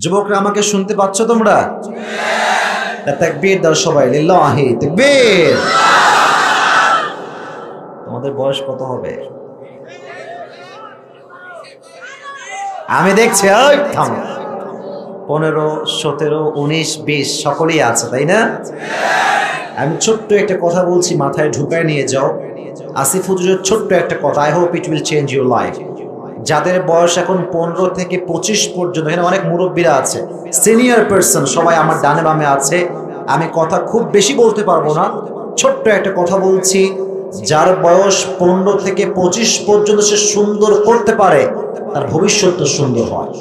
যুবকরা আমাকে শুনতে পাচ্ছ তোমরা? তাকবীর দাও সবাই, লিল্লাহি তাকবীর। তোমাদের বয়স কত হবে? আমি দেখছি 15, 17, 19, 20 সকলেই আছে, তাই না? আমি ছোট্ট একটা কথা বলছি, মাথায় ঢুকায় নিয়ে যাও। আসিফ হুজুরের ছোট্ট একটা কথা, I hope it will change your life. যাদের বয়স এখন 15 থেকে 25 পর্যন্ত, এখানে অনেক মুরব্বীরা আছে, সিনিয়র পার্সন সবাই আমার ডানে বামে আছে। আমি কথা খুব বেশি বলতে পারবো না, ছোট্ট একটা কথা বলছি। যার বয়স 15 থেকে 25 পর্যন্ত সে সুন্দর করতে পারে, তার ভবিষ্যৎ তো সুন্দর হয়।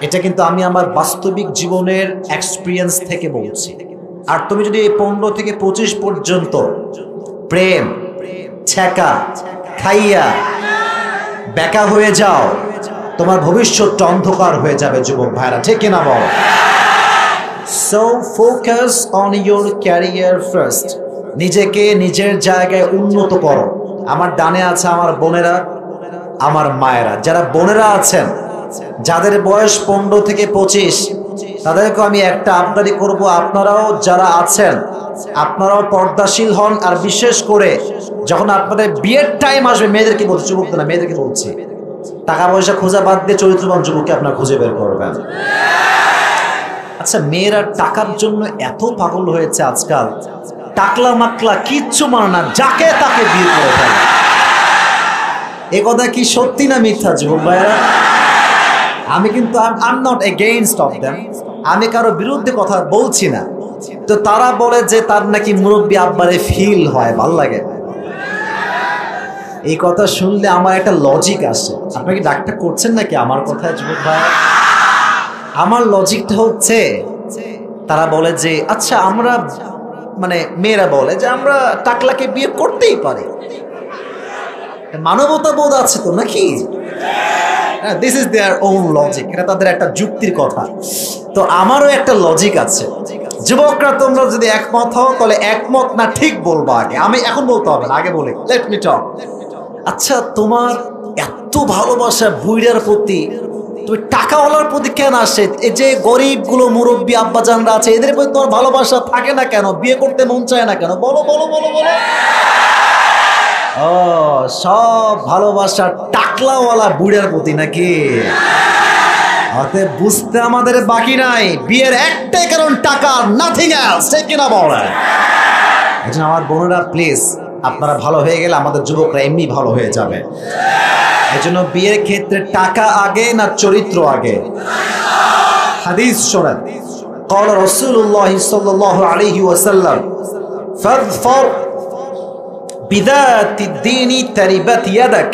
এটা কিন্তু আমি আমার বাস্তবিক জীবনের এক্সপিরিয়েন্স থেকে বলছি। আর তুমি যদি এই 15 থেকে 25 পর্যন্ত প্রেম ছেকা খাইয়া বেকা হয়ে যাও, তোমার ভবিষ্যৎটা অন্ধকার হয়ে যাবে যুবক ভাইরা, ঠিক কিনা বল? So focus on your career first. নিজেকে নিজের জায়গায় উন্নত করো। আমার ডানে আছে আমার বোনেরা, আমার মায়েরা। যারা বোনেরা আছেন, যাদের বয়স 15 থেকে 25, তাদেরকে আমি একটা আবদারি করব, আপনারাও যারা আছেন আপনারাও পর্দাশীল হন। আর বিশেষ করে যখন আপনাদের বিয়ের টাইম আসবে, মেয়েদেরকে বলছি, যুবকদের না, মেয়েদেরকে বলছি, টাকা পয়সা খোঁজা বাদ দিয়ে চরিত্রবান যুবককে আপনারা খুঁজে বের করবেন। আচ্ছা, মেয়েরা টাকার জন্য এত পাগল হয়েছে আজকাল, টাকলা মাকলা কিচ্ছু মানে না, যাকে তাকে বিয়ে করে ফেলে। এ কথা কি সত্যি না মিথ্যা যুবক ভাইরা? আমি কিন্তু I am not against of them, আমি কারো বিরুদ্ধে কথা বলছি না। তো তারা বলে যে তার নাকি মুরব্বী আব্বারে ফিল হয়, ভাল লাগে। এই কথা শুনলে আমার একটা লজিক আসে। আপনারা কি ডাক্তার করছেন নাকি আমার কথায় যুবক ভাই? আমার লজিকটা হচ্ছে, তারা বলে যে আচ্ছা আমরা, মানে মেয়েরা বলে যে আমরা টাকলাকে বিয়ে করতেই পারি, মানবতা বোধ আছে তো নাকি? This is their own logic, এটা তাদের একটা যুক্তির কথা। তো আমারও একটা লজিক আছে। যুবকরা তোমরা যদি একমত হও, তাহলে একমত না ঠিক বলবো আগে, আমি এখন বলতে হবে না, আগে বলি, লেট মি টক। আচ্ছা, তোমার এত ভালোবাসা বুইড়ার প্রতি, তুমি টাকাওয়ালার প্রতি কেন আসে? এই যে গরিবগুলো মুরব্বী আব্বাজানরা আছে, এদের প্রতি তোমার ভালোবাসা থাকে না কেন? বিয়ে করতে মন চায় না কেন? বলো বলো বলো বলো। ও, সব ভালোবাসা টাকলাওয়ালা বুড়ার প্রতি নাকি? অতএব বুঝতে আমাদের বাকি নাই, বিয়ের একটাই কারণ টাকা, নাথিং এলস, ঠিক কিনা বলে? এজন্য আমার বোনেরা প্লিজ, আপনারা ভালো হয়ে গেলে আমাদের যুবকরা এমনি ভালো হয়ে যাবে। এজন্য বিয়ের ক্ষেত্রে টাকা আগে না চরিত্র আগে? হাদিস শোনেন, قال رسول الله صلى الله عليه وسلم فاظفر بذات الدين تربت يدك.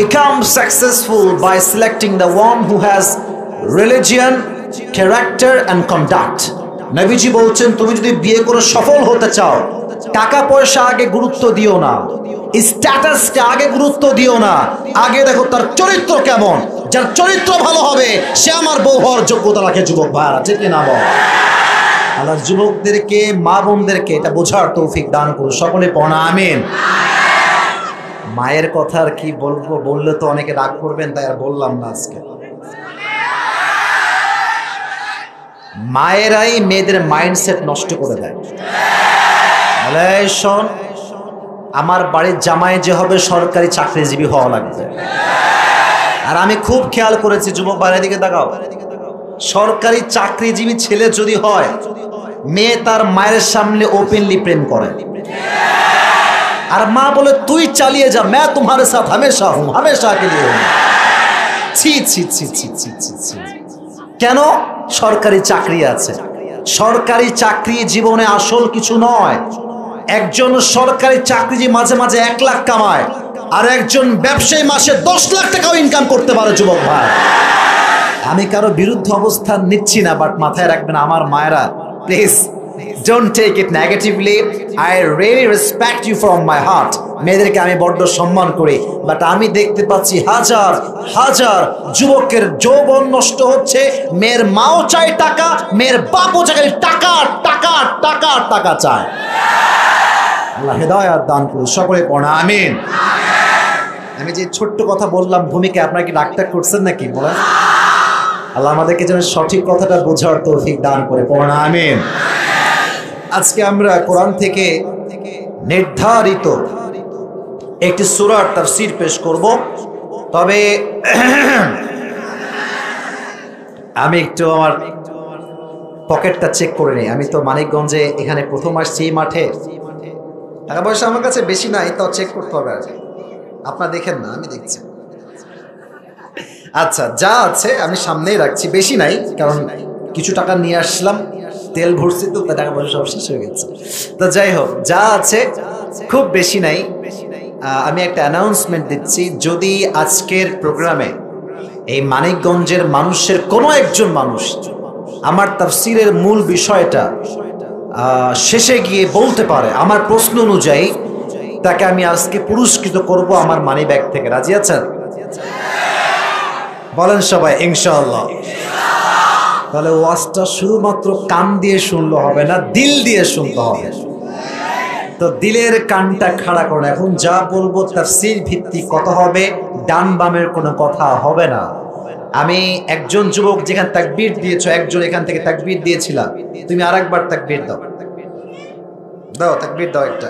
Become successful by selecting the one who has religion, character and conduct. নবীজি বলছেন, তুমি যদি বিয়ে করে সফল হতে চাও, টাকা পয়সা আগে গুরুত্ব দিও না, স্ট্যাটাসকে আগে গুরুত্ব দিও না, আগে দেখো তার চরিত্র কেমন। যার চরিত্র ভালো হবে সে আমার বউ হওয়ার যোগ্যতা রাখে। যুবক ভাইরা, ঠিক না বল? আল্লাহ যুবকদেরকে, মা বোনদেরকে এটা বোঝার তৌফিক দান করুন। সকলে পড়া আমিন। মায়ের কথা আর কি বলবো, বললে তো অনেকে রাগ করবেন, তাই আর বললাম না আজকে। মায়েরাই মেয়েদের মাইন্ডসেট নষ্ট করে দেয়। শোন, আমার বাড়ির জামাই যে হবে সরকারি চাকরিজীবী হওয়া লাগবে। আর আমি খুব খেয়াল করেছি, যুবক বাইরের দিকে তাকাও, সরকারি চাকরিজীবী ছেলে যদি হয়, মেয়ে তার মায়ের সামনে ওপেনলি প্রেম করে, আর মা বলে তুই চালিয়ে যা, मैं तुम्हारे साथ हमेशा हूं, हमेशा के लिए हूं। ছি ছি ছি ছি ছি ছি ছি। কেন? সরকারি চাকরি আছে। সরকারি চাকরি জীবনে আসল কিছু নয়। একজন সরকারি চাকরিজীবী মাঝে মাঝে 1 লাখ কামায়, আর একজন ব্যবসায়ী মাসে 10 লাখ টাকাও ইনকাম করতে পারে। যুবক ভাই, আমি কারো বিরুদ্ধে অবস্থান নিচ্ছি না, বাট মাথায় রাখবেন আমার মায়েরা, please don't take it negatively. I really respect you from my heart. মেয়েদেরকে আমি বড্ড সম্মান করি, বাট আমি দেখতে পাচ্ছি হাজার হাজার যুবকের যৌবন নষ্ট হচ্ছে। মেয়ের মাও চায় টাকা, মেয়ের বাপও চায় টাকা টাকা টাকা টাকা চায়। আল্লাহ হেদায়েত দান করুন। সকলে পড়া আমিন। আমি যে ছোট্ট কথা বললাম ভূমিকা, আপনারা কি রাগটাগ করছেন নাকি বলেন? আল্লাহ আমাদেরকে যেন সঠিক কথাটা বোঝার তৌফিক দান করে পড়ুন আমিন। আজকে আমরা কোরআন থেকে নির্ধারিত একটি সূরার তাফসীর পেশ করব। তবে আমি একটু আমার পকেটটা চেক করে নিই। আমি তো মানিকগঞ্জে এখানে প্রথম আসছি এই মাঠে, টাকা পয়সা আমার কাছে বেশি নাই, তাও চেক করতে হবে আর কি। আপনারা দেখেন না, আমি দেখছি। আচ্ছা, যা আছে আমি সামনেই রাখছি, বেশি নাই, কারণ কিছু টাকা নিয়ে আসলাম, তেল ভরছি তো, টাকা পয়সা সব শেষ হয়ে গেছে। তো যাই হোক, যা আছে খুব বেশি নাই। আমি একটা অ্যানাউন্সমেন্ট দিচ্ছি, যদি আজকের প্রোগ্রামে এই মানিকগঞ্জের মানুষের কোনো একজন মানুষ আমার তাফসীরের মূল বিষয়টা শেষে গিয়ে বলতে পারে আমার প্রশ্ন অনুযায়ী, তাকে আমি আজকে পুরস্কৃত করব আমার মানি ব্যাগ থেকে। রাজি আছেন? বলেন সবাই ইনশাআল্লাহ। তাহলে ওয়াজটা শুধুমাত্র কান দিয়ে শুনলে হবে না, দিল দিয়ে শুনতে হবে। তো দিলের কানটা খাড়া করুন। এখন যা বলবো তাফসীর ভিত্তিক কথা হবে, ডান বামের কোনো কথা হবে না। আমি একজন যুবক যেখানে তাকবীর দিয়েছো, একজন এখান থেকে তাকবীর দিয়েছিল, তুমি আরেকবার তাকবীর দাও, দাও তাকবীর দাও একটা।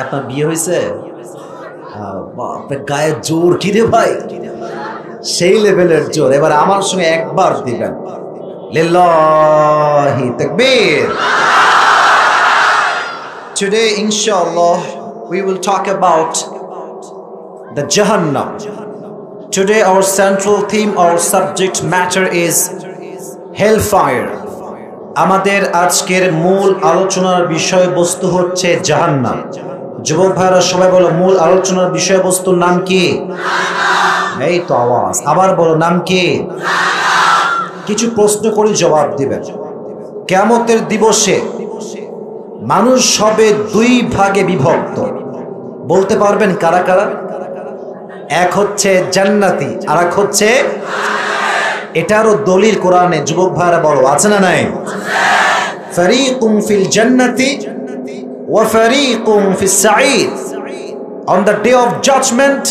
আপনার বিয়ে হয়েছে? আপনার গায়ে জোর কি রে ভাই, সেই লেভেলের জোর। এবার আমার সঙ্গে একবার দিবেন, লিল্লাহি তাকবীর। Today inshallah we will talk about the Jahannam. Today our central theme, our subject matter is hellfire. আমাদের আজকের মূল আলোচনার বিষয়বস্তু হচ্ছে জাহান্নাম। যুবক ভাইরা সবাই বলো, মূল আলোচনার বিষয়বস্তুর নাম কি? এই তো আওয়াজ, আবার বলো, নাম কি? কিছু প্রশ্ন করি, জবাব দিবেন। কিয়ামতের দিবসে মানুষ হবে দুই ভাগে বিভক্ত। বলতে পারবেন কারা কারা? এক হচ্ছে জান্নাতি, আর এক হচ্ছে, এটারও দলিল কোরআনে। যুবক ভাইরা বলো, আছে না নাই? ফারীকুম ফিল জান্নাতি ওয়া ফারীকুম ফিস Saeed. On the day of judgment,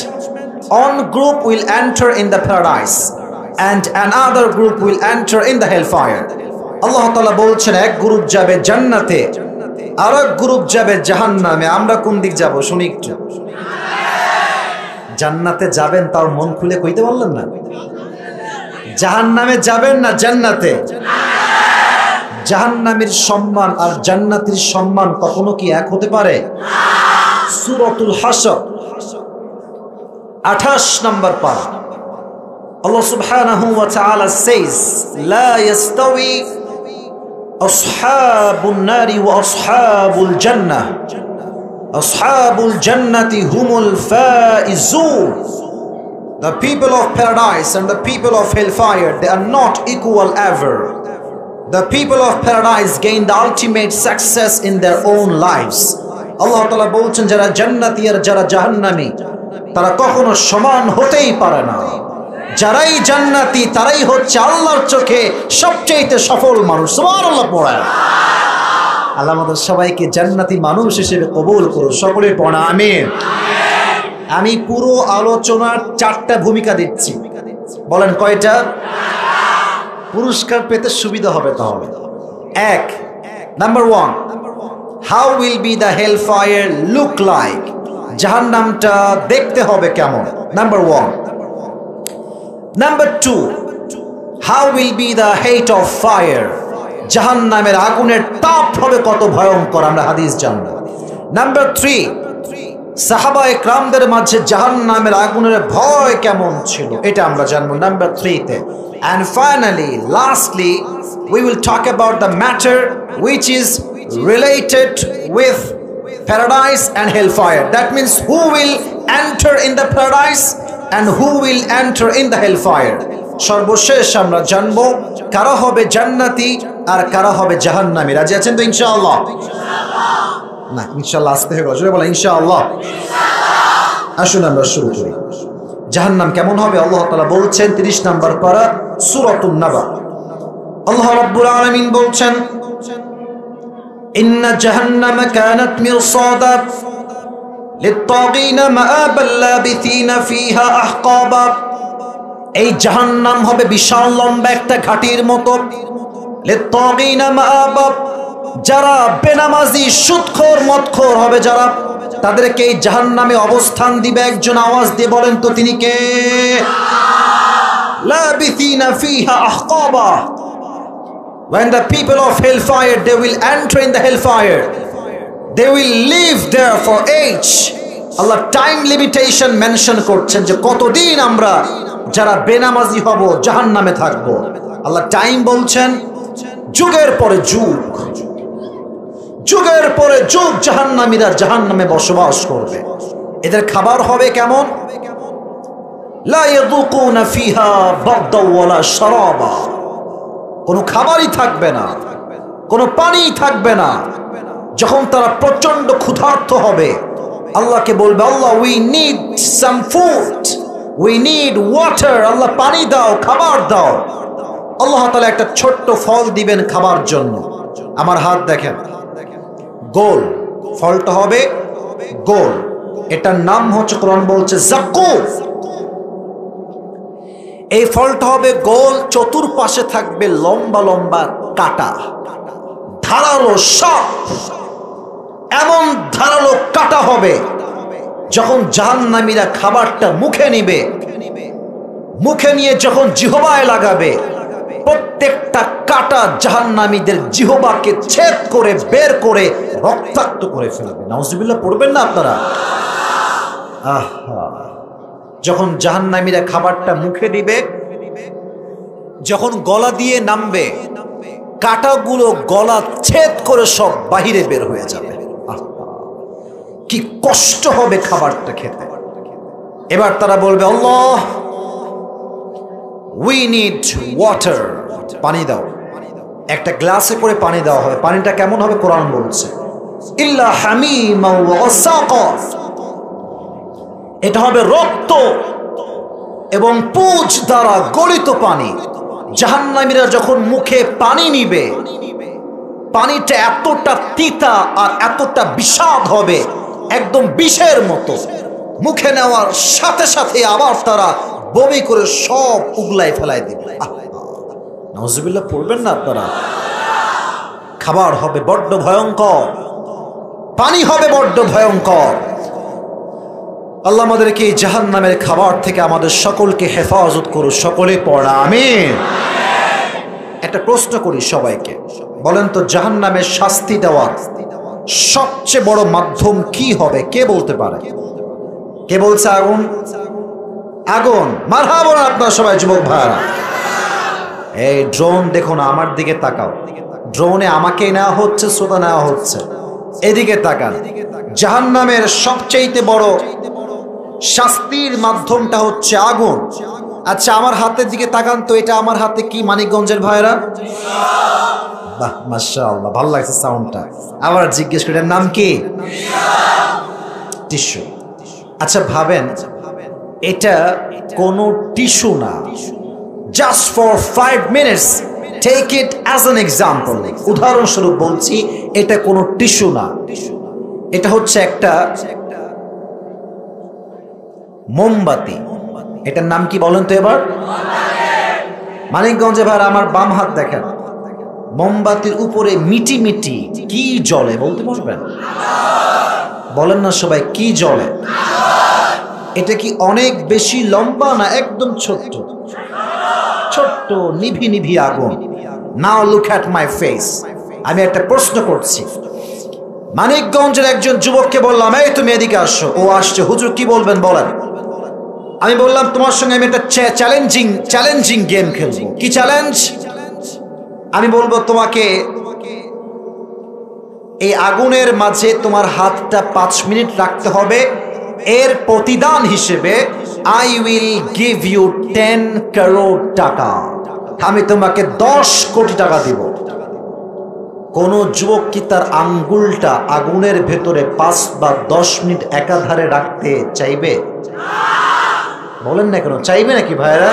one group will enter in the paradise and another group will enter in the hellfire. আল্লাহ তাআলা বলছেন, এক গ্রুপ যাবে জান্নাতে, আর এক গ্রুপ যাবে জাহান্নামে। আমরা কোন দিক যাব শুনি একটু। জান্নাতে যাবেন, তাও মন খুলে কইতে পারলেন না? জাহান্নামে যাবেন না জান্নাতে? জাহান্নামের সম্মান আর জান্নাতের সম্মান কখনো কি এক হতে পারে? সূরাতুল হাশর 28 নম্বর পারা, আল্লাহ সুবহানাহু ওয়া তাআলা says, লা ইয়াস্তাওয়ি আসহাবুন নারি ওয়া আসহাবুল জান্নাহ, আসহাবুল জান্নাতি হুমুল Faizun. The people of paradise and the people of hellfire, they are not equal ever. The people of paradise gain the ultimate success in their own lives. Allah Ta'ala বলছেন, যারা জান্নাতি আর যারা জাহান্নামী তারা কখনো সমান হতেই পারে না। যারাই জান্নাতি তারাই হচ্ছে আল্লাহর চোখে সবচেয়ে সফল মানুষ। সুবহানাল্লাহ পড়া। আল্লাহ আমাদের সবাইকে জান্নাতি মানুষ হিসেবে কবুল করুন। সকলে পড়া আমিন। আমি পুরো আলোচনার 4টা ভূমিকা দিচ্ছি। বলেন কয়টা? পুরস্কার পেতে সুবিধা হবে তাহলে। এক, number 1, how will be the hellfire look like? জাহান্নামটা দেখতে হবে কেমন? Number 1। Number 2, how will be the heat of fire? জাহান্নামের আগুনের তাপ হবে কত ভয়ঙ্কর, আমরা হাদিস জানব। নাম্বার 3, সাহাবা একরামদের মাঝে জাহান্নামের আগুনের ভয় কেমন ছিল, এটা আমরা জানবো নাম্বার 3 তে। And finally, lastly, we will talk about the matter which is related with paradise and hellfire. That means who will enter in the paradise and who will enter in the hellfire. সর্বশেষ আমরা জানবো কারা হবে জান্নাতি, আর কারা হবে জাহান্নামী? রাজি আছেন তো ইনশাআল্লাহ? না, ইনশাআল্লাহ আসতে হবে, জোরে বলেন ইনশাআল্লাহ। আসুন আমরা শুরু করি। জাহান্নাম কেমন হবে আল্লাহ তাআলা বলছেন 30 নম্বর পারা সূরাতুন নাবা। আল্লাহ রাব্বুল আলামিন বলছেন, ইন্না জাহান্নামা কানাত মিরসাদা লিত-তাগিনা মাআবাল লাবিথিনা ফিহা আহকাবা। এই জাহান্নাম হবে বিশাল লম্বা একটা ঘাটির মতো। লিত-তাগিনা মাআবা, যারা বেনামাজি সুদখোর মদখোর হবে যারা, তাদেরকে এই জাহান্নামে অবস্থান দিবে একজন। আওয়াজ দিয়ে বলেন তো তিনি কে? লাবিথিনা ফিহা আহকাবা। When the people of hellfire, they will enter in the hellfire, they will live there for age. Allah time limitation mention করছেন যে কতদিন আমরা যারা বেনামাজি হব জাহান্নামে থাকবো। আল্লাহ টাইম বলছেন, যুগের পরে যুগ, যুগের পরে যুগ জাহান্নামীরা জাহান্নামে বসবাস করবে। এদের খাবার হবে কেমন? লা ইয়াযুকুনা ফিহা বারদাও ওয়ালা শারাবা। কোনো খাবারই থাকবে না, কোনো পানি থাকবে না। যখন তারা প্রচন্ড ক্ষুধার্ত হবে, আল্লাহকে বলবে, আল্লাহ we need some food, we need water. আল্লাহ পানি দাও, খাবার দাও। আল্লাহ তাআলা একটা ছোট্ট ফল দিবেন খাবার জন্য। আমার হাত দেখেন, গোল, ফলটা হবে গোল। এটার নাম হচ্ছে, কোরআন বলছে যাকুম। এই ফলটা হবে গোল, চতুর্পাশে থাকবে লম্বা লম্বা কাঁটা, ধারালো সাপ। এমন ধারালো কাঁটা হবে, যখন জাহান্নামীরা খাবারটা মুখে নিবে, মুখে নিয়ে যখন জিহ্বায় লাগাবে, প্রত্যেকটা কাঁটা জাহান্নামীদের জিহ্বাকে ছেদ করে বের করে রক্তাক্ত করে ফেলবে। নাউজুবিল্লাহ পড়বেন না আপনারা? আহা, যখন জাহান্নামীরা খাবারটা মুখে দিবে, যখন গলা দিয়ে নামবে, কাঁটাগুলো গলা ছেদ করে সব বাহিরে বের হয়ে যাবে। কি কষ্ট হবে খাবারটা খেতে। এবার তারা বলবে, আল্লাহ উই নিড ওয়াটার, পানি দাও। একটা গ্লাসে করে পানি দেওয়া হবে। পানিটা কেমন হবে? কোরআন বলছে, ইল্লা হামিমা ওয়া গাসাকা। এটা হবে রক্ত এবং পুঁজ দ্বারা গলিত পানি। জাহান্নামীরা যখন মুখে পানি নিবে, পানিটা এতটা তিতা আর এতটা বিষাদ হবে, একদম বিষের মতো। মুখে নেওয়ার সাথে সাথে আবার তারা বমি করে সব উগলাই ফেলাই দিবে। নাউজুবিল্লাহ পড়বেন না আপনারা? খাবার হবে বড্ড ভয়ঙ্কর, পানি হবে বড্ড ভয়ঙ্কর। আল্লাহ আমাদেরকে এই জাহান্নামের খাবার থেকে আমাদের সকলকে হেফাজত করুন। সকলে পড়া আমিন। একটা প্রশ্ন করি সবাইকে, বলেন তো জাহান্নামের শাস্তি দেওয়ার সবচেয়ে বড় মাধ্যম কি হবে? কে বলতে পারে? কে বলছে আগুন? আগুন। মারহাবা আপনারা সবাই যুবক ভাইরা। এই ড্রোন দেখো না, আমার দিকে তাকাও। ড্রোনে আমাকে নেওয়া হচ্ছে, শ্রোতা নেওয়া হচ্ছে। এদিকে তাকান। জাহান্নামের সবচেয়ে বড় শাস্তির মাধ্যমটা হচ্ছে আগুন। আচ্ছা, আমার হাতের দিকে তাকান তো। এটা আমার হাতে কি? মানিকগঞ্জের ভাইরা? বাহ, মাশাআল্লাহ, ভালো লাগছে সাউন্ডটা। আবার জিজ্ঞেস করি, এটার নাম কি? টিস্যু। আচ্ছা ভাবেন, এটা কোনো টিস্যু না। Just for 5 minutes, take it as an example. উদাহরণস্বরূপ বলছি, এটা কোনো টিস্যু না। এটা হচ্ছে একটা মোমবাতি। এটার নাম কি বলেন তো এবার? মানিকগঞ্জে ভাই আমার বাম হাত দেখেন, মোমবাতির উপরে মিটি মিটি কি জ্বলে বলতে পারবেন? বলেন না সবাই, কি জ্বলে? এটা কি অনেক বেশি লম্বা না একদম ছোট্ট? ছোট্ট নিভি নিভি আগুন। নাও লুক অ্যাট মাই ফেস। আমি একটা প্রশ্ন করছি। মানিকগঞ্জের একজন যুবককে বললাম, এই তুমি এদিকে আসো। ও আসছে। হুজুর কি বলবেন বলেন? আমি বললাম, তোমার সঙ্গে আমি একটা চ্যালেঞ্জিং গেম খেলবো। কি চ্যালেঞ্জ? আমি বলবো তোমাকে এই আগুনের মাঝে তোমার হাতটা 5 মিনিট রাখতে হবে। এর প্রতিদান হিসেবে I will give you 10 crore টাকা। আমি তোমাকে 10 কোটি টাকা দিব। কোন যুবক কি তার আঙ্গুলটা আগুনের ভেতরে 5 বা 10 মিনিট একাধারে রাখতে চাইবে? বলেন না কেন, চাইবে নাকি ভাইরা?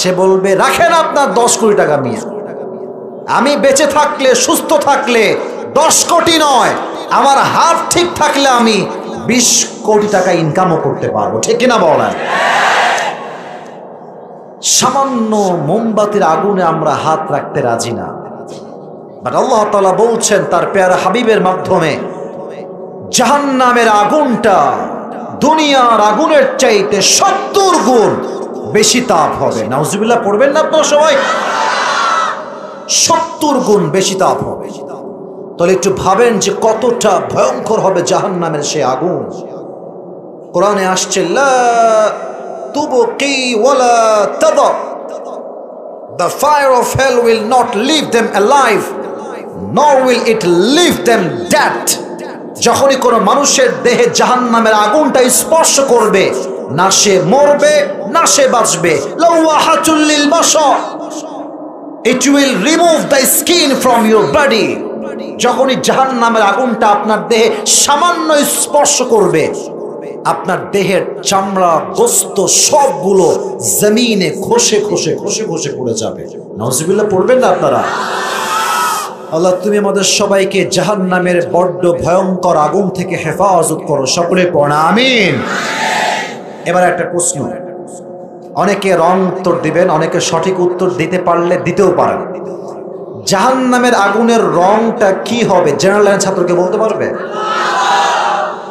সে বলবে রাখেন আপনার 10 কোটি টাকা মিয়া, আমি বেঁচে থাকলে, সুস্থ থাকলে 10 কোটি নয়, আমার হাত ঠিক থাকলে আমি 20 কোটি টাকা ইনকামও করতে পারবো। ঠিক কিনা বলেন? সামান্য মোমবাতির আগুনে আমরা হাত রাখতে রাজি না, বাট আল্লাহ তাআলা বলছেন তার প্যারা হাবিবের মাধ্যমে জাহান্নামের আগুনটা দুনিয়ার আগুনের চাইতে 70 গুণ বেশি তাপ হবে। নাউজুবিল্লাহ পড়বেন না আপনারা সবাই? 70 গুণ বেশি তাপ হবে। তাহলে একটু ভাবেন যে কতটা ভয়ঙ্কর হবে জাহান্নামের সে আগুন। কোরআনে আসছে লা তুবকি ওয়ালা তাদা, the fire of hell will not leave them alive nor will it leave them dead। যখনই কোনো মানুষের দেহে জাহান্নামের আগুনটা স্পর্শ করবে, না সে মরবে না সে বাঁচবে। লাওয়াহাতুল লিল Bashar, it will remove the skin from your body। যখনই জাহান্নামের আগুনটা আপনার দেহে সামান্য স্পর্শ করবে, আপনার দেহের চামড়া গোস্ত সবগুলো জমিনে খসে খসে খসে খসে পড়ে যাবে। নাউজুবিল্লাহ পড়বেন না আপনারা? আল্লাহ তুমি আমাদের সবাইকে জাহান্নামের বড্ড ভয়ঙ্কর আগুন থেকে হেফাজত করো, সকলে পড়া আমিন। এবার একটা প্রশ্ন, অনেকে রং উত্তর দিবেন, অনেকে সঠিক উত্তর দিতে পারলে দিতেও পারেন। জাহান্নামের আগুনের রংটা কি হবে? জেনারেল লাইন ছাত্রকে বলতে পারবে?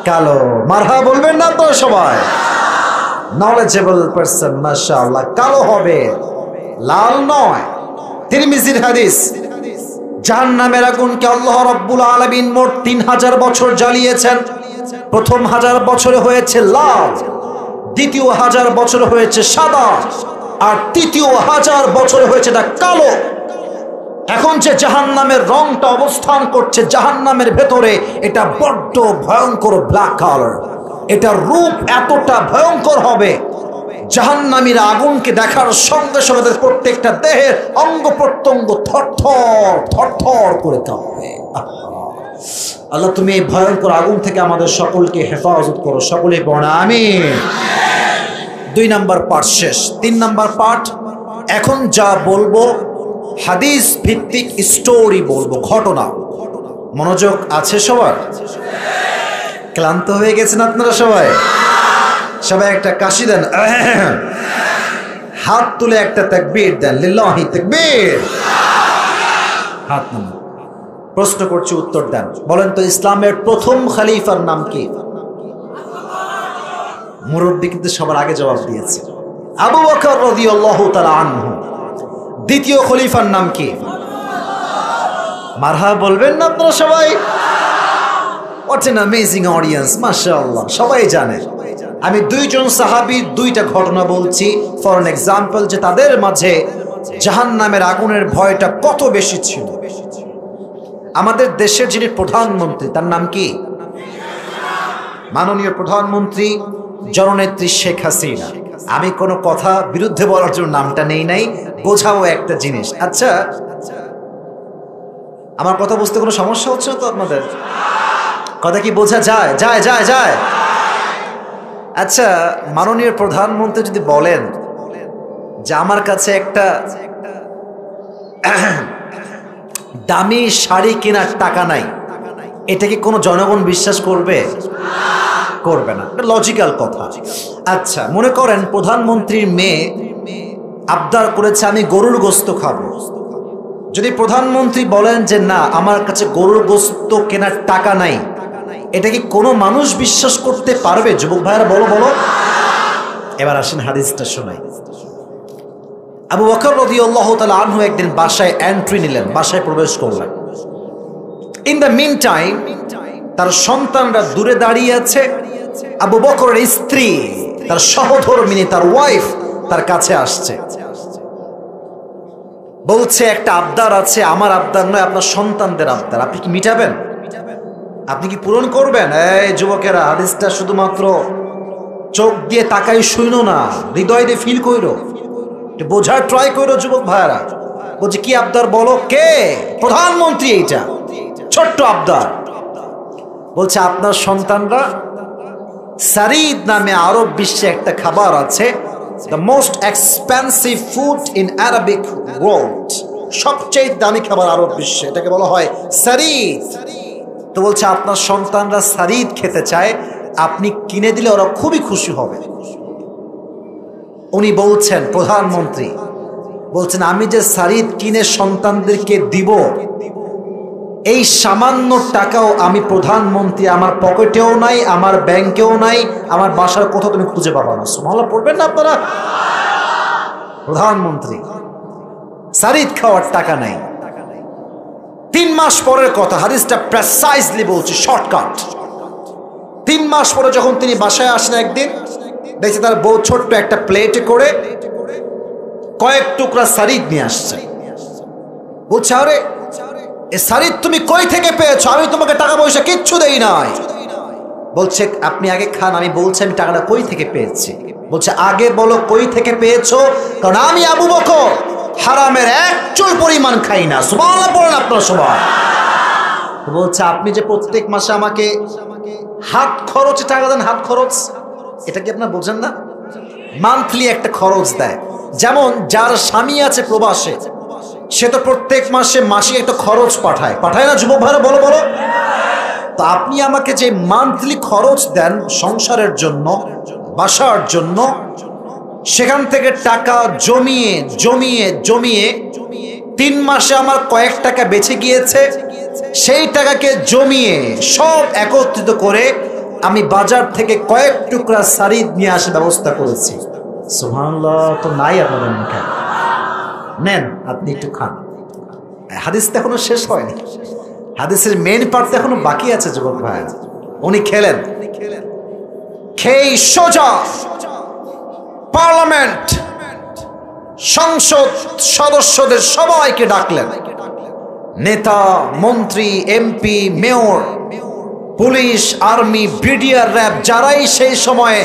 কালো। মারহাবা বলবেন না তো সবাই? নলেজেবল পারসন, মাশাআল্লাহ। কালো হবে, লাল নয়। তিরমিজির হাদিস, জাহান্নামের আগুনকে আল্লাহ রাব্বুল আলামিন মোট 3000 বছর জ্বালিয়েছেন। প্রথম 1000 বছরে হয়েছে লাল, দ্বিতীয় 1000 বছর হয়েছে সাদা, আর তৃতীয় 1000 বছরে হয়েছে এটা কালো। এখন যে জাহান্নামের রংটা অবস্থান করছে জাহান্নামের ভেতরে, এটা বড্ড ভয়ঙ্কর ব্ল্যাক কালার। এটার রূপ এতটা ভয়ঙ্কর হবে, জাহান্নামীরা আগুনকে দেখার সঙ্গে সঙ্গে তাদের প্রত্যেকটা দেহের অঙ্গ প্রত্যঙ্গ থরথর থরথর করে কাঁপবে। আল্লাহ তুমি এই ভয়ঙ্কর আগুন থেকে আমাদের সকলকে হেফাজত করো, সকলে পড়া আমিন। 2 নাম্বার পার্ট শেষ, 3 নাম্বার পার্ট। এখন যা বলবো হাদিস ভিত্তিক স্টোরি বলবো, ঘটনা। মনোযোগ আছে সবার? ক্লান্ত হয়ে গেছেন আপনারা সবাই? সবাই একটা কাশি দেন, হাত তুলে একটা তাকবীর দেন, লিল্লাহি তাকবীর। হাত নামান। প্রশ্ন করছি, উত্তর দেন। বলেন তো ইসলামের প্রথম খলিফার নাম কি? মুরব্বি কিন্তু সবার আগে জবাব দিয়েছে, আবু বকর রাদিয়াল্লাহু তাআলা আনহু। দ্বিতীয় খলিফার নাম কি? মারহাবা বলবেন না আপনারা সবাই? হোয়াট অ্যান অ্যামেজিং অডিয়েন্স, মাশাআল্লাহ, সবাই জানে। আমি 2 জন সাহাবীর 2টা ঘটনা বলছি ফর অ্যান এক্সাম্পল, যে তাদের মাঝে জাহান্নামের আগুনের ভয়টা কত বেশি ছিল। আমাদের দেশের যিনি প্রধানমন্ত্রী, তার নাম কি? মাননীয় প্রধানমন্ত্রী জননেত্রী শেখ হাসিনা। আমি কোনো কথা বিরুদ্ধে বলার জন্য নামটা নেই নাই, বোঝাও একটা জিনিস। আচ্ছা, আমার কথা বুঝতে কোনো সমস্যা হচ্ছে না তো আপনাদের? কথা কি বোঝা যায়? যায় যায় যায়। আচ্ছা, মাননীয় প্রধানমন্ত্রী যদি বলেন যে আমার কাছে একটা দামি শাড়ি কেনার টাকা নাই, এটা কি কোনো জনগণ বিশ্বাস করবে? করবে না, এটা লজিক্যাল কথা। আচ্ছা, মনে করেন প্রধানমন্ত্রীর মেয়ে আবদার করেছে আমি গরুর গোশত খাবো। যদি প্রধানমন্ত্রী বলেন যে না আমার কাছে গরুর গোশত কেনার টাকা নাই, এটা কি কোনো মানুষ বিশ্বাস করতে পারবে? যুবক ভাইরা বলো বলো। এবার আসেন হাদিসটা শোনাই। আবু বকর রাদিয়াল্লাহু তাআলা আনহু একদিন বাসায় এন্ট্রি নিলেন, বাসায় প্রবেশ করলেন। ইন দ্য মিন টাইম তার সন্তানরা দূরে দাঁড়িয়ে আছে। আবু বকরের স্ত্রী, তার সহধর্মিনী, তার ওয়াইফ তার কাছে আসছে, বলছে একটা আবদার আছে, আমার আবদার নয়, আপনার সন্তানদের আবদার, আপনি কি মিটাবেন? আপনি কি পূরণ করবেন? এই যুবকেরা, হাদিসটা শুধুমাত্র চোখ দিয়ে তাকাই শুইনো না, হৃদয় দিয়ে ফিল কইরো, বোঝার ট্রাই করো যুবক ভাইরা। বলছে কি আবদার বলো? কে? প্রধানমন্ত্রী। এইটা ছোট্ট আবদার। বলছে আপনার সন্তানরা সারিদ নামে আরব বিশ্বে একটা খাবার আছে, the most expensive food in Arabic world, সবচেয়ে দামি খাবার আরব বিশ্বে, এটাকে বলা হয় সারিদ। তো বলছে আপনার সন্তানরা সারিদ খেতে চায়, আপনি কিনে দিলে ওরা খুবই খুশি হবে। উনি বলছেন, প্রধানমন্ত্রী বলছেন, আমি যে সারিদ কিনে সন্তানদেরকে দিব, এই সামান্য টাকাও আমি প্রধানমন্ত্রী আমার পকেটেও নাই, আমার ব্যাংকেও নাই, আমার বাসার কোথাও তুমি খুঁজে পাবা না। সুবহানাল্লাহ পড়বেন না আপনারা? প্রধানমন্ত্রী সারিদ খাওয়ার টাকা নাই। 3 মাস পরের কথা, হাদিসটা প্রেসাইজলি বলছি, শর্টকাট। 3 মাস পরে যখন তিনি বাসায় আসেন, একদিন দেখছে তার বউ ছোট্ট একটা প্লেটে করে কয়েক টুকরা সারিদ নিয়ে আসছে। বলছে, আরে এ সারিদ তুমি কই থেকে পেয়েছো? আমি তোমাকে টাকা পয়সা কিচ্ছু দেই নাই। বলছে আপনি আগে খান, আমি বলছি আমি টাকাটা কই থেকে পেয়েছি। বলছে আগে বলো কই থেকে পেয়েছো, কারণ আমি আবু বকর হারামের এক চুল পরিমাণ খাই না। সুবহানাল্লাহ বলেন আপনারা সবাই। বলছে আপনি যে প্রত্যেক মাসে আমাকে হাত খরচে টাকা দেন, হাত খরচ, এটা কি আপনারা বোঝেন না? মান্থলি একটা খরচ দেয়। যেমন যার স্বামী আছে প্রবাসে, সে তো প্রত্যেক মাসে মাসিক একটা খরচ পাঠায়, পাঠায় না যুবক ভাইরা? বলো বলো। তো আপনি আমাকে যে মান্থলি খরচ দেন সংসারের জন্য, বাসার জন্য, সেখান থেকে টাকা জমিয়ে জমিয়ে জমিয়ে 3 মাসে আমার কয়েক টাকা বেঁচে গিয়েছে, সেই টাকাকে জমিয়ে সব একত্রিত করে আমি বাজার থেকে কয়েক টুকরা সারিদ নিয়ে আসার ব্যবস্থা করেছি। সুবহানাল্লাহ। তো নাই আপনাদের মুখে, নেন আপনি একটু খান। হাদিসটা এখনো শেষ হয়নি, হাদিসের মেন পার্ট এখনো বাকি আছে যুবক ভাই। উনি খেলেন, খেয়ে সোজা পার্লামেন্ট, সংসদ সদস্যদের সবাইকে ডাকলেন, নেতা, মন্ত্রী, MP, mayor, police, army, BDR, RAB, যারাই সেই সময়ে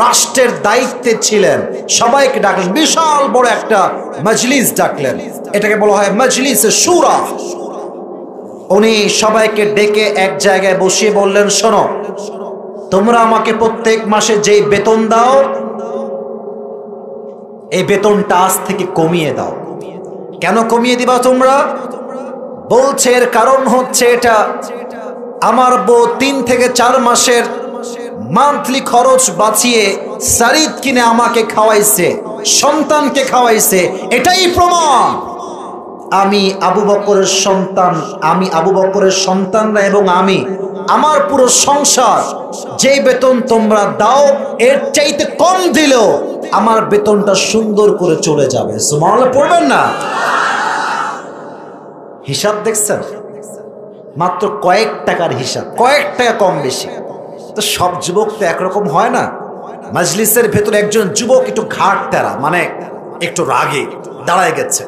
রাষ্ট্রের দায়িত্বে ছিলেন সবাইকে ডাকলেন। বিশাল বড় একটা মজলিস ডাকলেন, এটাকে বলা হয় মজলিসে শুরা। উনি সবাইকে ডেকে এক জায়গায় বসিয়ে বললেন, শোনো, তোমরা আমাকে প্রত্যেক মাসে যেই বেতন দাও, এই বেতনটা আজ থেকে কমিয়ে দাও। কেন কমিয়ে দিবা তোমরা? বলছে এর কারণ হচ্ছে এটা, আমার বউ 3 থেকে 4 মাসের মান্থলি খরচ বাঁচিয়ে সারিদ কিনে আমাকে খাওয়াইছে, সন্তানকে খাওয়াইছে, এটাই প্রমাণ আমি আবু বকরের সন্তান, আমি আবু বকরের সন্তানরা এবং আমি, আমার পুরো সংসার যেই বেতন তোমরা দাও এর চাইতে কম দিলেও আমার বেতনটা সুন্দর করে চলে যাবে। সুবহানাল্লাহ পড়বেন না? হিসাব দেখছেন? মাত্র কয়েক টাকার হিসাব, কয়েক টাকা কম বেশি। তো সব যুবক তো একরকম হয় না। মজলিসের ভেতরে একজন যুবক একটু ঘাট তেরা, মানে একটু রাগে দাঁড়ায় গেছে।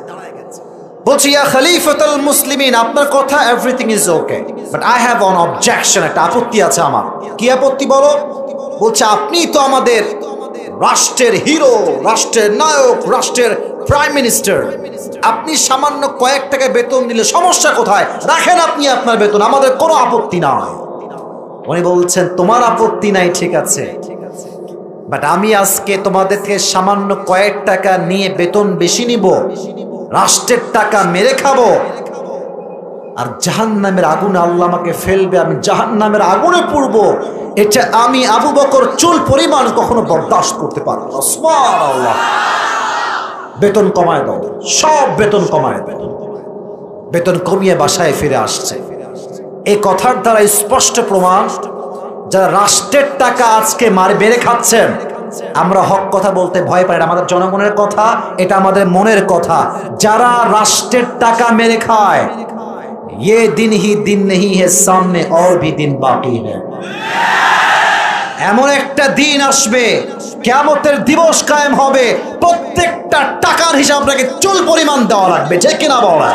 বলছি, ইয়া খলিফাতুল মুসলিমিন, আপনার কথা everything is okay, but I have on objection, একটা আপত্তি আছে আমার। কি আপত্তি বলো? বলছে আপনি তো আমাদের রাষ্ট্রের হিরো, রাষ্ট্রের নায়ক, রাষ্ট্রের প্রাইম মিনিস্টার, আপনি সামান্য কয়েক টাকা বেতন দিলে সমস্যা কোথায়? রাখেন আপনি আপনার বেতন, আমাদের কোনো আপত্তি নাই। উনি বলছেন তোমার আপত্তি নাই, ঠিক আছে, বাট আমি আজকে তোমাদের থেকে সামান্য কয়েক টাকা নিয়ে বেতন বেশি নিব, রাষ্ট্রের টাকা মেরে খাবো, আর জাহান্নামের আগুনে আল্লাহ আমাকে ফেলবে, আমি জাহান্নামের আগুনে পড়বো, এটা আমি আবু বকর চুল পরিমাণ কখনো বরদাস্ত করতে পারবো না। সুবহানাল্লাহ। বেতন কমায় দাও, সব বেতন কমায় দাও। বেতন কমিয়ে বাসায় ফিরে আসছে। এই কথার দ্বারা স্পষ্ট প্রমাণ, যারা রাষ্ট্রের টাকা আজকে মেরে খাচ্ছেন, আমরা হক কথা বলতে ভয় পাই, আমাদের জনগণের কথা, এটা আমাদের মনের কথা। যারা রাষ্ট্রের টাকা মেরে খায়, ये दिन ही दिन नहीं है, सामने और भी दिन बाकी है। এমন একটা দিন আসবে, কিয়ামতের দিবস কায়েম হবে, প্রত্যেকটা টাকার হিসাব আপনাকে চুল পরিমাণ দেওয়া লাগবে, যে কিনা বলা।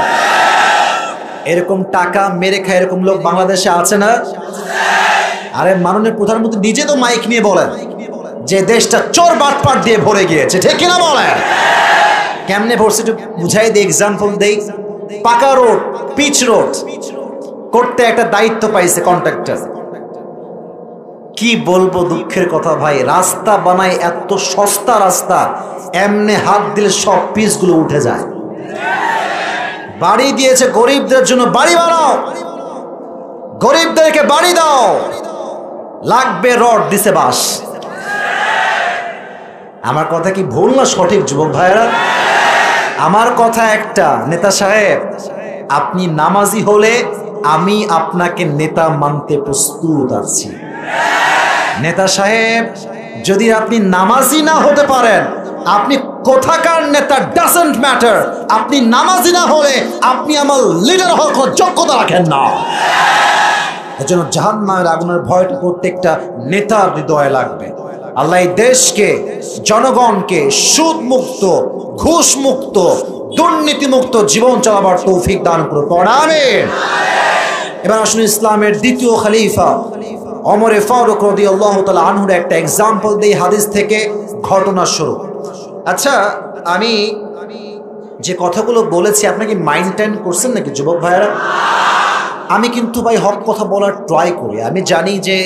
এরকম টাকা মেরে খায় এরকম লোক বাংলাদেশে আছে না? আরে মাননীয় প্রধানমন্ত্রী নিজে তো মাইক নিয়ে বলেন যে দেশটা চোর বাটপাট দিয়ে ভরে গিয়েছে, ঠিক কিনা বলেন? কেমনে ভরছে একটু বুঝাই দেই, এক্সাম্পল দেই। পাকা রোড, পিচ রোড করতে একটা দায়িত্ব পাইছে কন্ট্রাক্টর। কি বলবো, দুঃখের কথা ভাই, রাস্তা বানায় এত সস্তা রাস্তা, এমনে হাত দিলে সব পিচগুলো উঠে যায়। বাড়ি দিয়েছে গরিবদের জন্য, বাড়ি বানাও, গরিবদেরকে বাড়ি দাও, লাগবে রড, দিছে বাস। আমার কথা কি ভুল না সঠিক যুবক ভাইরা? আমার কথা একটা, নেতা সাহেব আপনি নামাজি হলে আমি আপনাকে নেতা মানতে প্রস্তুত আছি। নেতা সাহেব যদি আপনি নামাজি না হতে পারেন, আপনি কোথাকার নেতা ডাজন্ট ম্যাটার, আপনি নামাজি না হলে আপনি আমার লিডার হওয়ার কোনো যোগ্যতা রাখেন না। এজন্য জাহান্নামের আগুনের ভয়টা প্রত্যেকটা নেতার হৃদয়ে লাগবে। আল্লাহ এই দেশকে, জনগণকে সুদ মুক্ত, ঘুষ মুক্ত, দুর্নীতি মুক্ত জীবন চালাবার তৌফিক দান করে পড়া আমিন। এবার আসুন ইসলামের দ্বিতীয় খলিফা ওমর ফারুক রাদিয়াল্লাহু তাআলা আনহুর একটা এক্সাম্পল দেই হাদিস থেকে, ঘটনা শুরু। আচ্ছা, আমি যে কথাগুলো বলেছি আপনি কি মাইন্ড করছেন নাকি যুবক ভাইয়েরা? আমি কিন্তু ভাই হক কথা বলার ট্রাই করি। আমি জানি যে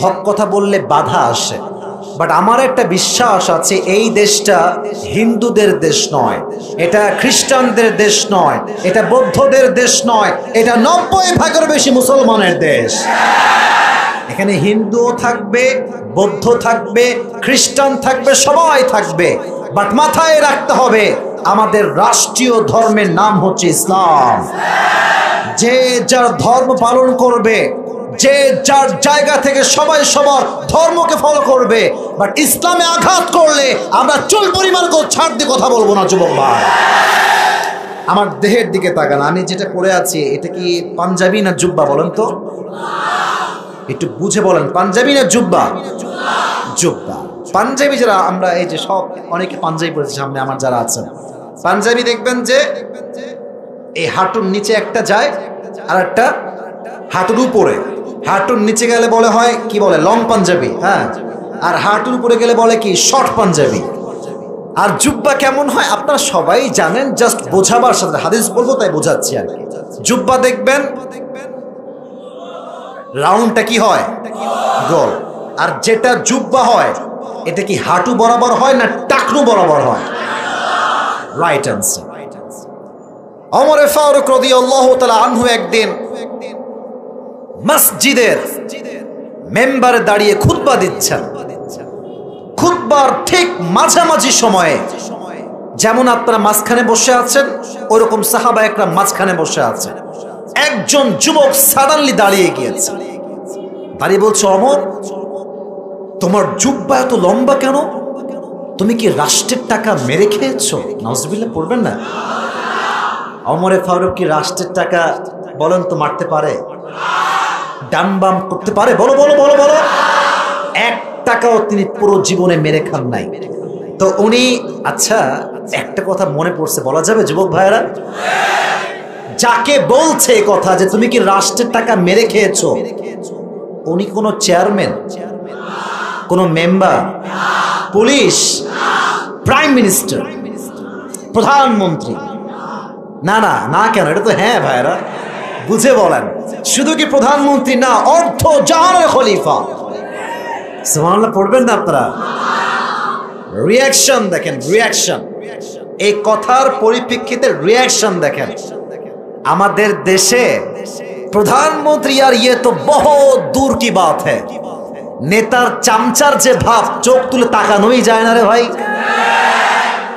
হক কথা বললে বাধা আসে, বাট আমার একটা বিশ্বাস আছে, এই দেশটা হিন্দুদের দেশ নয়, এটা খ্রিস্টানদের দেশ নয়, এটা বৌদ্ধদের দেশ নয়, এটা 90% বেশি মুসলমানের দেশ। এখানে হিন্দুও থাকবে, বৌদ্ধ থাকবে, খ্রিস্টান থাকবে, সবাই থাকবে, বাট মাথায় রাখতে হবে আমাদের রাষ্ট্রীয় ধর্মের নাম হচ্ছে ইসলাম। যে যার ধর্ম পালন করবে, যে যার জায়গা থেকে সবাই সবার ধর্মকে ফলো করবে, বাট ইসলামে আঘাত করলে আমরা চুল পরিমাণ ছাড় দিয়ে কথা বলবো না যুবক ভাই। আমার দেহের দিকে তাকান, আমি যেটা পরে আছি এটা কি পাঞ্জাবি না জুব্বা বলেন তো? একটু বুঝে বলেন, পাঞ্জাবি না জুব্বা? জুব্বা। পাঞ্জাবি যারা আমরা, এই যে সব অনেকে পাঞ্জাবি পরেছে সামনে আমার যারা আছেন, পাঞ্জাবি দেখবেন যে এই হাঁটুর নিচে একটা যায় আর একটা হাঁটুর উপরে। হাঁটুর নিচে গেলে বলে হয় কি বলে লং পাঞ্জাবি, হ্যাঁ, আর হাঁটুর উপরে গেলে বলে কি শর্ট পাঞ্জাবি। আর জুব্বা কেমন হয় আপনারা সবাই জানেন, জাস্ট বোঝাবার সাথে হাদিস বলবো তাই বোঝাচ্ছি আর কি। জুব্বা দেখবেন রাউন্ডটা কি হয়, গোল। আর যেটা জুব্বা হয় এটা কি হাঁটু বরাবর হয় না টাকনু বরাবর হয়? Right answer. ওমর ফারুক রাদিয়াল্লাহু তাআলা আনহু একদিন মসজিদের মেম্বারে দাঁড়িয়ে খুতবা দিচ্ছেন। খুতবার ঠিক মাঝামাঝি সময়ে, যেমন আপনারা মাঝখানে বসে আছেন ওরকম সাহাবা একরাম মাঝখানে বসে আছেন, একজন যুবক সাডেনলি দাঁড়িয়ে গিয়েছে, দাঁড়িয়ে বলছে, ওমর তোমার জুব্বা এত লম্বা কেন? তুমি কি রাষ্ট্রের টাকা মেরে খেয়েছো? নাউজুবিল্লাহ পড়বেন না। ওমর ফারুক কি রাষ্ট্রের টাকা বলেন তো মারতে পারে, ডান বাম করতে পারে? বলো বলো বলো বলো। 1 টাকাও তিনি পুরো জীবনে মেরে খান নাই। তো উনি, আচ্ছা একটা কথা মনে পড়ছে, বলা যাবে যুবক ভাইয়েরা? যাকে বলছে কথা যে তুমি কি রাষ্ট্রের টাকা মেরে খেয়েছো, উনি কোনো চেয়ারম্যান, কোনো মেম্বার, পুলিশ, প্রাইম মিনিস্টার, প্রধানমন্ত্রী? না না না। কেন? এটা তো হ্যাঁ ভাইরা, বুঝে বলেন। শুধু কি প্রধানমন্ত্রী না, অর্ধ জাহানের খলিফা। সুবহানাল্লাহ পড়বেন না আপনারা? রিয়াকশন দেখেন, রিয়াকশন, এই কথার পরিপ্রেক্ষিতে রিয়াকশন দেখেন। আমাদের দেশে প্রধানমন্ত্রী আর ইয়ে তো বহুত দূর কি বাত হ্যায়, নেতার চামচার যে ভাব, চোখ তুলে তাকানোই যায় না রে ভাই।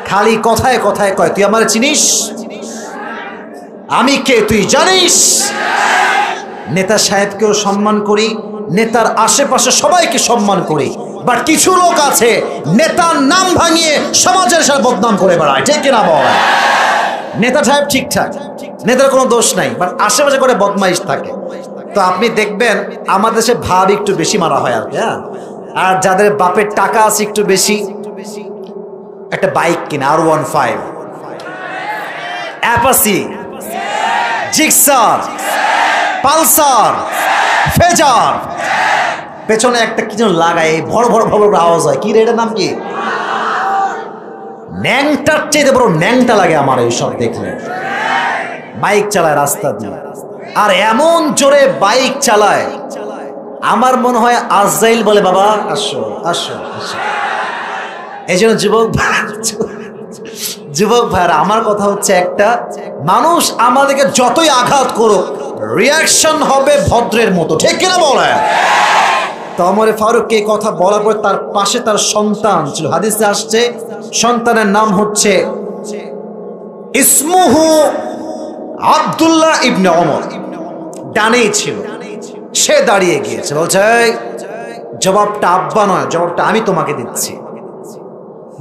খালি কথায় কথায় কয়, তুই আমার চিনিস, আমি কে তুই জানিস। নেতা সাহেবকেও সম্মান করি, নেতার আশেপাশে সবাইকে সম্মান করি, বাট কিছু লোক আছে নেতার নাম ভাঙিয়ে সমাজের সাথে বদনাম করে বেড়ায়, ঠিক কিনা বল? নেতা সাহেব ঠিকঠাক, নেতার কোনো দোষ নাই, বাট আশেপাশে করে বদমাইশ থাকে। তো আপনি দেখবেন আমাদের দেশে ভাব একটু বেশি মারা হয় আর কি, হ্যাঁ। আর যাদের বাপের টাকা আছে একটু বেশি, একটা বাইক কিনে R15, অ্যাপাসি, জিক্সার, পালসার, ফেজার, পেছনে একটা কি যেন লাগায়, ভর ভর ভর আওয়াজ হয়, কি রে এটার নাম কি? ন্যাংটার চেয়ে বড় ন্যাংটা লাগে আমার এইসব দেখলে। বাইক চালায় রাস্তা দিয়ে, আর এমন জোরে বাইক চালায় আমার মনে হয় আজরাইল বলে বাবা আসো আসো আসো। এই জন্য যুবক ভাইরা, আমার কথা হচ্ছে একটা, মানুষ আমাদেরকে যতই আঘাত করুক রিয়াকশন হবে ভদ্রের মতো, ঠিক কিনা বলে? তো ওমর ফারুককে কথা বলার পর তার পাশে তার সন্তান ছিল, হাদিসে আসছে সন্তানের নাম হচ্ছে ইসমুহু আব্দুল্লাহ ইবনে ওমর, ডানেই ছিল। সে দাঁড়িয়ে গিয়েছে, বলছে জবাবটা আব্বা নয়, জবাবটা আমি তোমাকে দিচ্ছি।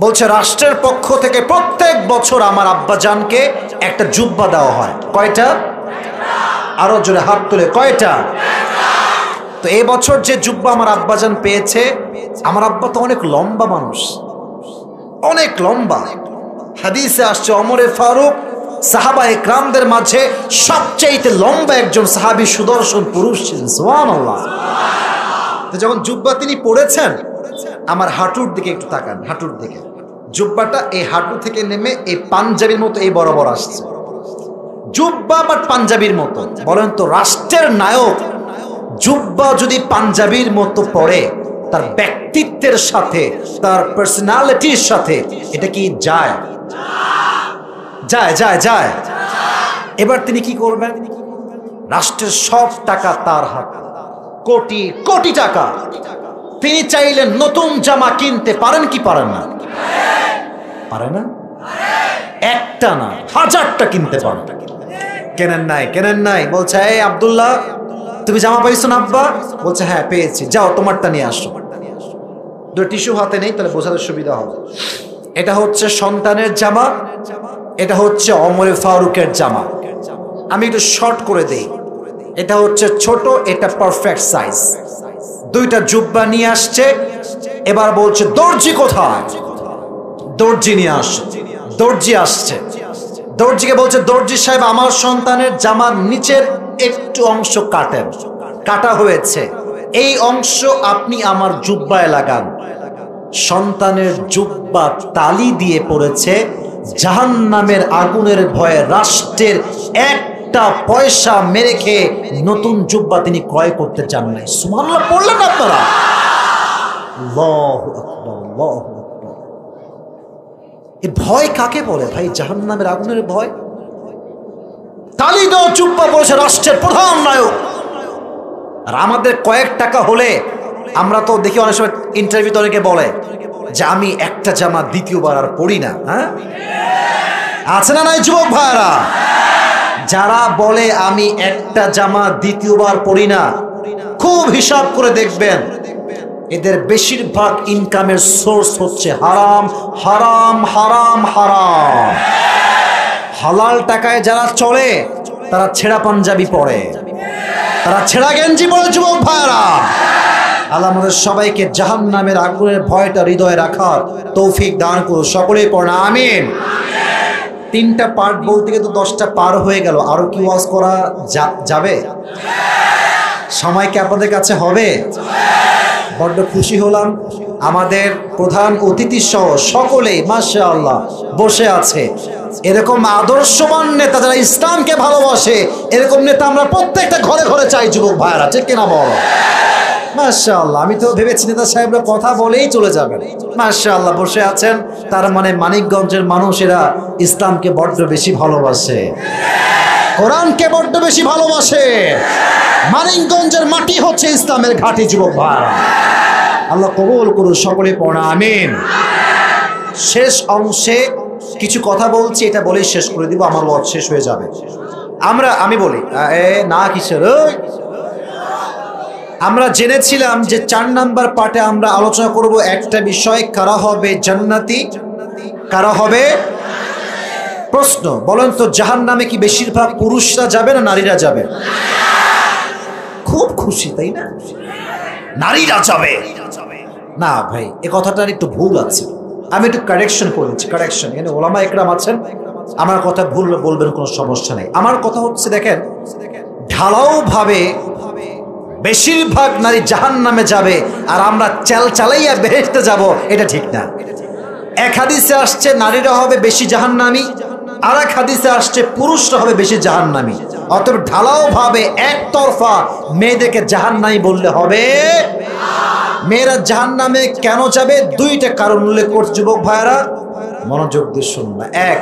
বলছে রাষ্ট্রের পক্ষ থেকে প্রত্যেক বছর আমার আব্বাজানকে একটা জুব্বা দেওয়া হয়। কয়টা? আরো জোরে হাত তুলে, কয়টা? তো এই বছর যে জুব্বা আমার আব্বাজান পেয়েছে, আমার আব্বা তো অনেক লম্বা মানুষ, অনেক লম্বা। হাদিসে আসছে ওমরে ফারুক সাহাবা ইকরামদের মাঝে সবচেয়ে লম্বা একজন সাহাবী, সুদর্শন পুরুষ ছিলেন। সুবহানাল্লাহ। তো যখন জুব্বা তিনি পড়েছেন, আমার হাঁটুর দিকে একটু তাকান, হাঁটুর দিকে জুব্বাটা এই হাঁটু থেকে নেমে এই পাঞ্জাবির মতো এই বরাবর আসছে। জুব্বা বাট পাঞ্জাবির মতো। বলেন তো রাষ্ট্রের নায়ক জুব্বা যদি পাঞ্জাবির মতো পড়ে, তার ব্যক্তিত্বের সাথে, তার পার্সোনালিটির সাথে এটা কি যায়? যায় যায় যায়। এবার তিনি কি করবেন? রাষ্ট্রের সব টাকা তার হাতে, কোটি কোটি টাকা। তিনি চাইলেন নতুন জামা কিনতে, পারেন কি পারেন না? পারে না? একটা না, হাজারটা কিনতে পারেন। কেনেন নাই, কেনেন নাই। বলছে এই আব্দুল্লাহ, তুমি জামা পাইছো না আব্বা? বলছে হ্যাঁ পেয়েছি, যাও তোমারটা নিয়ে আসো। দুটো টিস্যু হাতে নেই, তাহলে বোঝাতে সুবিধা হবে। এটা হচ্ছে সন্তানের জামা, এটা হচ্ছে ওমর ফারুকের জামা। আমি একটু শর্ট করে দেই। এটা হচ্ছে ছোট, এটা পারফেক্ট সাইজ। দুইটা জুব্বা নিয়ে আসছে। এবার বলছে দর্জি কোথায়? দর্জি নিয়ে আসছে। দর্জি আসছে, দর্জিকে বলছে দর্জি সাহেব আমার সন্তানের জামার নিচের একটু অংশ কাটেন, কাটা হয়েছে, এই অংশ আপনি আমার জুব্বায় লাগান। সন্তানের জুব্বা তালি দিয়ে পড়েছে। জাহান্নামের আগুনের ভয়ে রাষ্ট্রের একটা পয়সা মেরে খেয়ে নতুন জুব্বা তিনি ক্রয় করতে চান নাই। সুবহানাল্লাহ পড়লেন আপনারা? আল্লাহু আকবার, আল্লাহু আকবার। এই ভয় কাকে বলে ভাই? জাহান্নামের আগুনের ভয়। তালি দাও, জুব্বা পড়েছে রাষ্ট্রের প্রধান নায়ক। আর আমাদের কয়েক টাকা হলে আমরা তো দেখি অনেক সময় ইন্টারভিউতে অনেকে বলে যে আমি একটা জামা দ্বিতীয়বার আর পড়ি না। হ্যাঁ, আছে না নাই যুবক ভাইরা? যারা বলে আমি একটা জামা দ্বিতীয়বার পড়ি না, খুব হিসাব করে দেখবেন এদের বেশিরভাগ ইনকামের সোর্স হচ্ছে হারাম হারাম হারাম হারাম। হালাল টাকায় যারা চলে তারা ছেঁড়া পাঞ্জাবি পরে, তারা ছেঁড়া গেঞ্জি পরে। যুবক ভাইরা, আল্লাহ আমাদের সবাইকে জাহান্নামের আগুনের ভয়টা হৃদয়ে রাখার তৌফিক দান করুন। সকলেই পড়েন আমিন। 3টা পার্ট বলতে গিয়ে তো 10টা পার হয়ে গেল। আরো কি ওয়াজ করা যাবে? সময় কি আপনাদের কাছে হবে? বড্ড খুশি হলাম, আমাদের প্রধান অতিথি সহ সকলেই মাশাআল্লাহ বসে আছে। এরকম আদর্শবান নেতা যারা ইসলামকে ভালোবাসে, এরকম নেতা আমরা প্রত্যেকটা ঘরে ঘরে চাই। যুবক ভাইরা, ঠিক কিনা বল? মাশাআল্লাহ। আমি তো ভেবেছি নেতা সাহেবরা কথা বলেই চলে যাবেন। মাশাআল্লাহ বসে আছেন, তার মানে মানিকগঞ্জের মানুষেরা ইসলামকে বড্ড বেশি ভালোবাসে, কোরআনকে বড্ড বেশি ভালোবাসে। মানিকগঞ্জের মাটি হচ্ছে ইসলামের ঘাঁটি। যুবক ভাইরা, আল্লাহ কবুল করুন। সকলে পড়া আমিন। শেষ অংশে কিছু কথা বলছি, এটা বলেই শেষ করে দিব, আমার ওয়াজ শেষ হয়ে যাবে। আমি বলি না কিসের, আমরা জেনেছিলাম যে 4 নাম্বার পার্টে আমরা আলোচনা করব একটা বিষয়, কারা হবে জান্নাতি, কারা হবে। প্রশ্ন, বলেন তো জাহান্নামে কি বেশিরভাগ পুরুষরা যাবে না নারীরা যাবে? খুব খুশি তাই না? নারীরা যাবে না ভাই, এ কথাটার একটু ভুল আছে। আমি একটু কারেকশন করে দিচ্ছি, কারেকশন। এখানে ওলামা একরাম আছেন, আমার কথা ভুল বলবেন, কোনো সমস্যা নেই। আমার কথা হচ্ছে দেখেন, ঢালাও ভাবে বেশিরভাগ নারী জাহান্নামে যাবে আর আমরা চালাইয়া বেহেশতে যাব, এটা ঠিক না। এক হাদিসে আসছে নারীরা হবে বেশি জাহান্নামী, আর এক হাদিসে আসছে পুরুষরা হবে বেশি জাহান্নামী। অতএব ঢালাও ভাবে একতরফা মেয়েদেরকে জাহান্নামী বললে হবে। মেয়েরা জাহান্নামে কেন যাবে? দুইটা কারণ উল্লেখ করছে যুবক ভাইরা, মনোযোগ দিয়ে শুনুন। এক,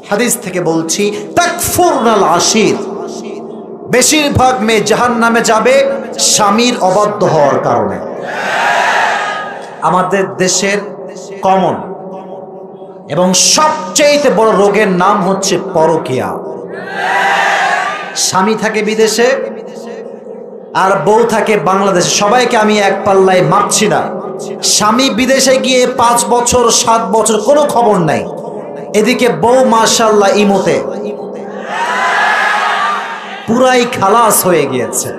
হাদিস থেকে বলছি, তাকফুরনাল আশির, বেশিরভাগ মেয়ে জাহান্নামে যাবে স্বামীর অবাধ্য হওয়ার কারণে। আমাদের দেশের কমন এবং সবচেয়ে বড় রোগের নাম হচ্ছে পরকীয়া। স্বামী থাকে বিদেশে আর বউ থাকে বাংলাদেশে। সবাইকে আমি এক পাল্লায় মাপছি না। স্বামী বিদেশে গিয়ে 5 বছর 7 বছর কোনো খবর নাই, এদিকে বউ মাশাআল্লাহ ইমোতে পুরাই খালাস হয়ে গিয়েছে।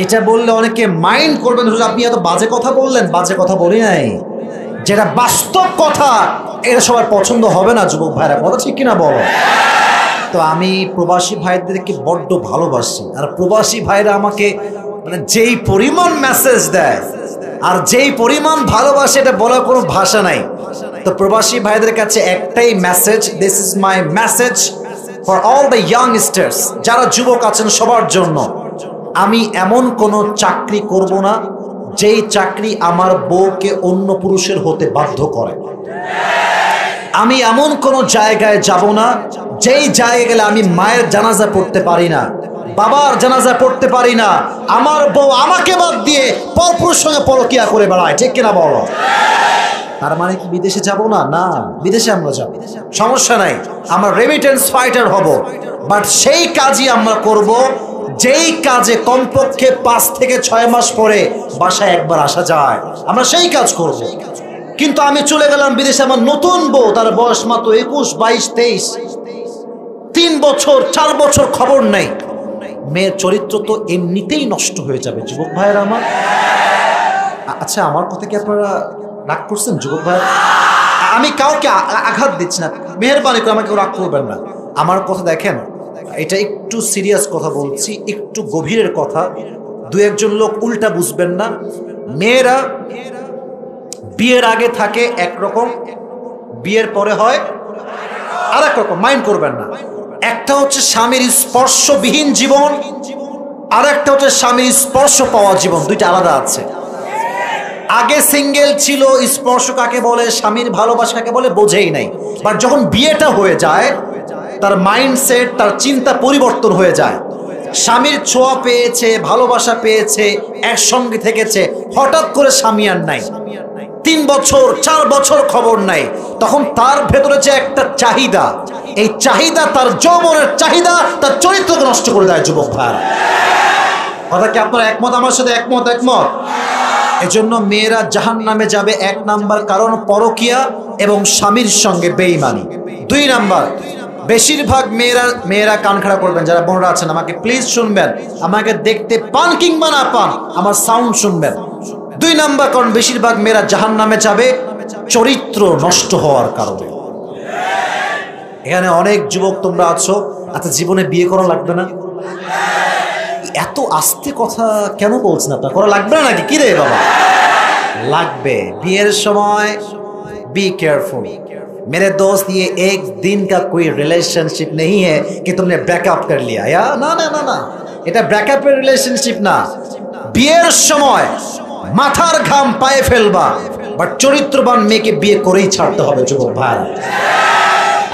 এটা বললে অনেকে মাইন্ড করবেন, আপনি এত বাজে কথা বললেন। বাজে কথা বলি নাই, যেটা বাস্তব কথা, এটা সবার পছন্দ হবে না যুবক ভাইরা, কথা ঠিক কিনা বলো? তো আমি প্রবাসী ভাইদেরকে বড্ড ভালোবাসি, আর প্রবাসী ভাইরা আমাকে মানে যেই পরিমাণ মেসেজ দেয় আর যেই পরিমাণ ভালোবাসে, এটা বলার কোনো ভাষা নাই। তো প্রবাসী ভাইদের কাছে একটাই message, this is my message for all the youngsters, যারা যুবক আছেন সবার জন্য। আমি এমন কোনো চাকরি করব না যেই চাকরি আমার বউকে অন্য পুরুষের হতে বাধ্য করে। আমি এমন কোনো জায়গায় যাব না যেই জায়গায় গেলে আমি মায়ের জানাজা পড়তে পারি না, বাবার জানাজা পড়তে পারি না, আমার বউ আমাকে বাদ দিয়ে পরপুরুষের সঙ্গে পরকীয়া করে বেড়ায়, ঠিক কিনা বলো? তার মানে কি বিদেশে যাব না? না, বিদেশে আমরা যাব, সমস্যা নাই, আমরা রেমিটেন্স ফাইটার হব, বাট সেই কাজই আমরা করব যেই কাজে কমপক্ষে 5 থেকে 6 মাস পরে বাসায় একবার আসা যায়, আমরা সেই কাজ করব। কিন্তু আমি চলে গেলাম বিদেশে, আমার নতুন বউ, তার বয়স মাত্র 21, 22, 23, 3 বছর 4 বছর খবর নেই। মেয়ের চরিত্র তো এমনিতেই নষ্ট হয়ে যাবে যুবক ভাইয়ের আমার। আচ্ছা, আমার কথা কি আপনারা রাগ করছেন যুবক ভাই? আমি কাউকে আঘাত দিচ্ছি না, মেহেরবানি করে আমাকে রাগ করবেন না। আমার কথা দেখেন, এটা একটু সিরিয়াস কথা বলছি, একটু গভীরের কথা, 2-1 লোক উল্টা বুঝবেন না। মেয়েরা বিয়ের আগে থাকে একরকম, বিয়ের পরে হয় আর এক রকম, মাইন্ড করবেন না। একটা হচ্ছে স্বামীর স্পর্শবিহীন জীবন, আর একটা হচ্ছে স্বামীর স্পর্শ পাওয়া জীবন, দুইটা আলাদা আছে। আগে সিঙ্গেল ছিল, স্পর্শ কাকে বলে, স্বামীর ভালোবাসা কাকে বলে বোঝেই নাই। বাট যখন বিয়েটা হয়ে যায়, তার মাইন্ডসেট, তার চিন্তা পরিবর্তন হয়ে যায়। স্বামীর ছোঁয়া পেয়েছে, ভালোবাসা পেয়েছে, একসঙ্গে থেকেছে, হঠাৎ করে স্বামী আর নাই, 3 বছর 4 বছর খবর নাই। তখন তার ভেতরে যে একটা চাহিদা, এই চাহিদা, তার যৌবনের চাহিদা, তার চরিত্রকে নষ্ট করে দেয় যুবক ভাই। কথা কি আপনারা একমত আমার সাথে? একমত? এজন্য মেয়েরা জাহান্নামে যাবে 1 নাম্বার কারণ পরকীয়া এবং স্বামীর সঙ্গে বেঈমানি। 2 নাম্বার, বেশিরভাগ মেয়েরা কান খাড়া করবেন, যারা বোনরা আছেন আমাকে প্লিজ শুনবেন, আমাকে দেখতে পান কিংবা না পান আমার সাউন্ড শুনবেন। 2 নাম্বার কারণ বেশিরভাগ মেয়েরা জাহান্নামে যাবে চরিত্র নষ্ট হওয়ার কারণে। এখানে অনেক যুবক তোমরা আছো, আচ্ছা জীবনে বিয়ে করা লাগবে না? এত আস্তে কথা কেন বলছেন আপনার? করা লাগবে না নাকি? কি রে বাবা, লাগবে। বিয়ের সময় बी केयरफुल मेरे दोस्त, ये एक दिन का कोई रिलेशनशिप नहीं है कि तुमने ब्रेकअप कर लिया या ना ना ना ना, এটা ব্রেকআপের রিলেশনশিপ না। বিয়ের সময় মাথার ঘাম পায়ে ফেলবা, বাট চরিত্রবান মেয়েকে বিয়ে করেই ছাড়তে হবে যুবক ভাই।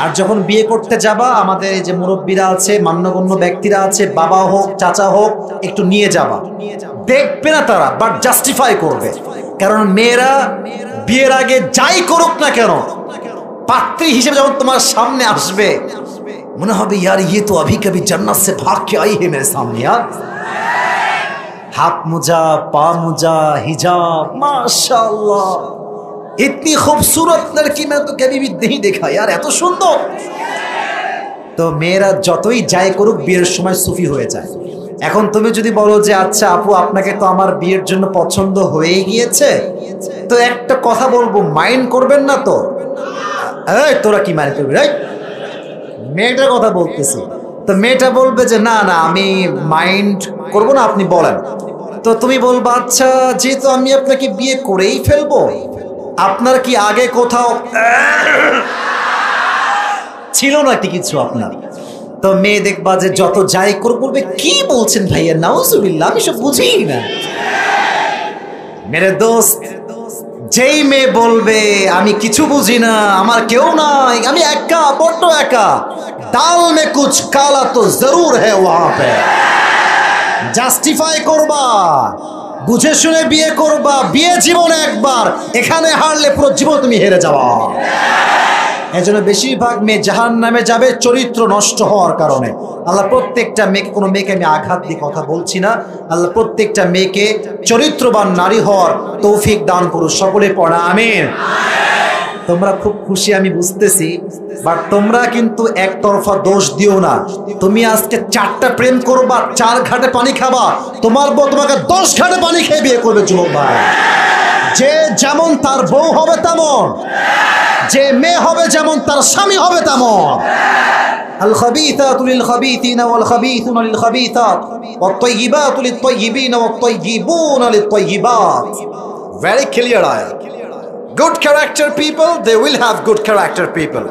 আর যখন বিয়ে করতে যাবা, আমাদের এই যে মুরব্বীরা আছে, মান্যগণ্য ব্যক্তিরা আছে, বাবা হোক চাচা হোক, একটু নিয়ে যাবা, দেখবে না তারা, বাট জাস্টিফাই করবে। কারণ মেয়েরা বিয়ের আগে যাই করুক না কেন, পাত্রী হিসেবে যখন তোমার সামনে আসবে, মনে হবে यार ये तो अभी कभी जन्नत से भाग के आई है मेरे सामने यार। हाथ मुजा, पा मुजा, हिजाब, माशाल्लाह, इतनी खूबसूरत लड़की मैं तो कभी भी नहीं देखा यार, এত সুন্দর। তো মেয়েরা যতই যাই করুক বিয়ের সময় সুফি হয়ে যায়। এখন তুমি যদি বলো যে আচ্ছা আপু আপনাকে তো আমার বিয়ের জন্য পছন্দ হয়ে গিয়েছে, তো একটা কথা বলবো, মাইন্ড করবেন না তো? এই তোরা কি মাইন্ড করবি? মেয়েটার কথা বলতেছি। তো মেয়েটা বলবে যে না না আমি মাইন্ড করব না, আপনি বলেন। তো তুমি বলবা আচ্ছা যেহেতু আমি আপনাকে বিয়ে করেই ফেলবো, আপনার কি আগে কোথাও ছিল নাকি কিছু আপনার? তো মেয়ে দেখবা যে যত যাই করে বলবে, কি বলছেন ভাইয়া, নাউজুবিল্লাহ, আমি সব বুঝি না। মেরে দোস্ত, যেই মেয়ে বলবে আমি কিছু বুঝি না, আমার কেউ নাই, আমি একা, বড্ড একা, দাল মে কুছ কালা তো জরুর হ্যায় ওয়াহা পে, জাস্টিফাই করবা, বুঝে শুনে বিয়ে করবা, বিয়ে জীবনে একবার, এখানে হারলে পুরো জীবন তুমি হেরে যাওয়া। এজন্য বেশিরভাগ মেয়ে জাহান্নামে যাবে চরিত্র নষ্ট হওয়ার কারণে। আল্লাহ প্রত্যেকটা মেয়েকে, কোনো মেয়েকে আমি আঘাত দিয়ে কথা বলছি না, আল্লাহ প্রত্যেকটা মেয়েকে চরিত্রবান নারী হওয়ার তৌফিক দান করুন। সকলে পড়া আমিন। তোমরা খুব খুশি আমি বুঝতেছি, বাট তোমরা কিন্তু একতরফা দোষ দিও না। তুমি আজকে 4টা প্রেম করবা, 4 ঘাটে পানি খাবা, তোমার বউ তোমাকে 10 ঘাটে পানি খেয়ে বিয়ে করবে। যুবক ভাই, যে যেমন তার বউ হবে তেমন, যে মেয়ে হবে যেমন তার স্বামী হবে তেমন। আল খাবিথাতু লিল খাবিথিনা ওয়াল খাবিথুনা লিল খাবিথাত ওয়াত তাইয়িবাতু লিত তাইয়িবিনা ওয়াত তাইয়িবুনা লিত তাইয়িবাত। ভেরি ক্লিয়ার আয়াত। Good character people, they will have good character people.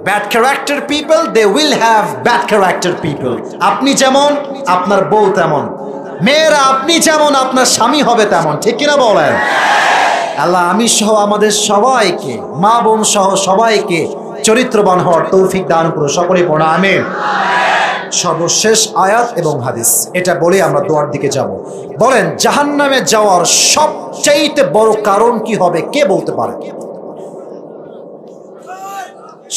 Bad character people, they will have bad character people. আপনি যেমন আপনার বউ তেমন, মেয়েরা আপনি যেমন আপনার স্বামী হবে তেমন। ঠিক কিনা বলেন? আল্লাহ আমি সহ আমাদের সবাইকে, মা বোন সহ সবাইকে চরিত্রবান হওয়ার তৌফিক দান করুন। সকলে পড়া আমিন। সর্বশেষ আয়াত এবং হাদিস, এটা বলে আমরা দোয়ার দিকে যাব। বলেন, জাহান্নামে যাওয়ার সবচেয়ে বড় কারণ কি হবে? কে বলতে পারে?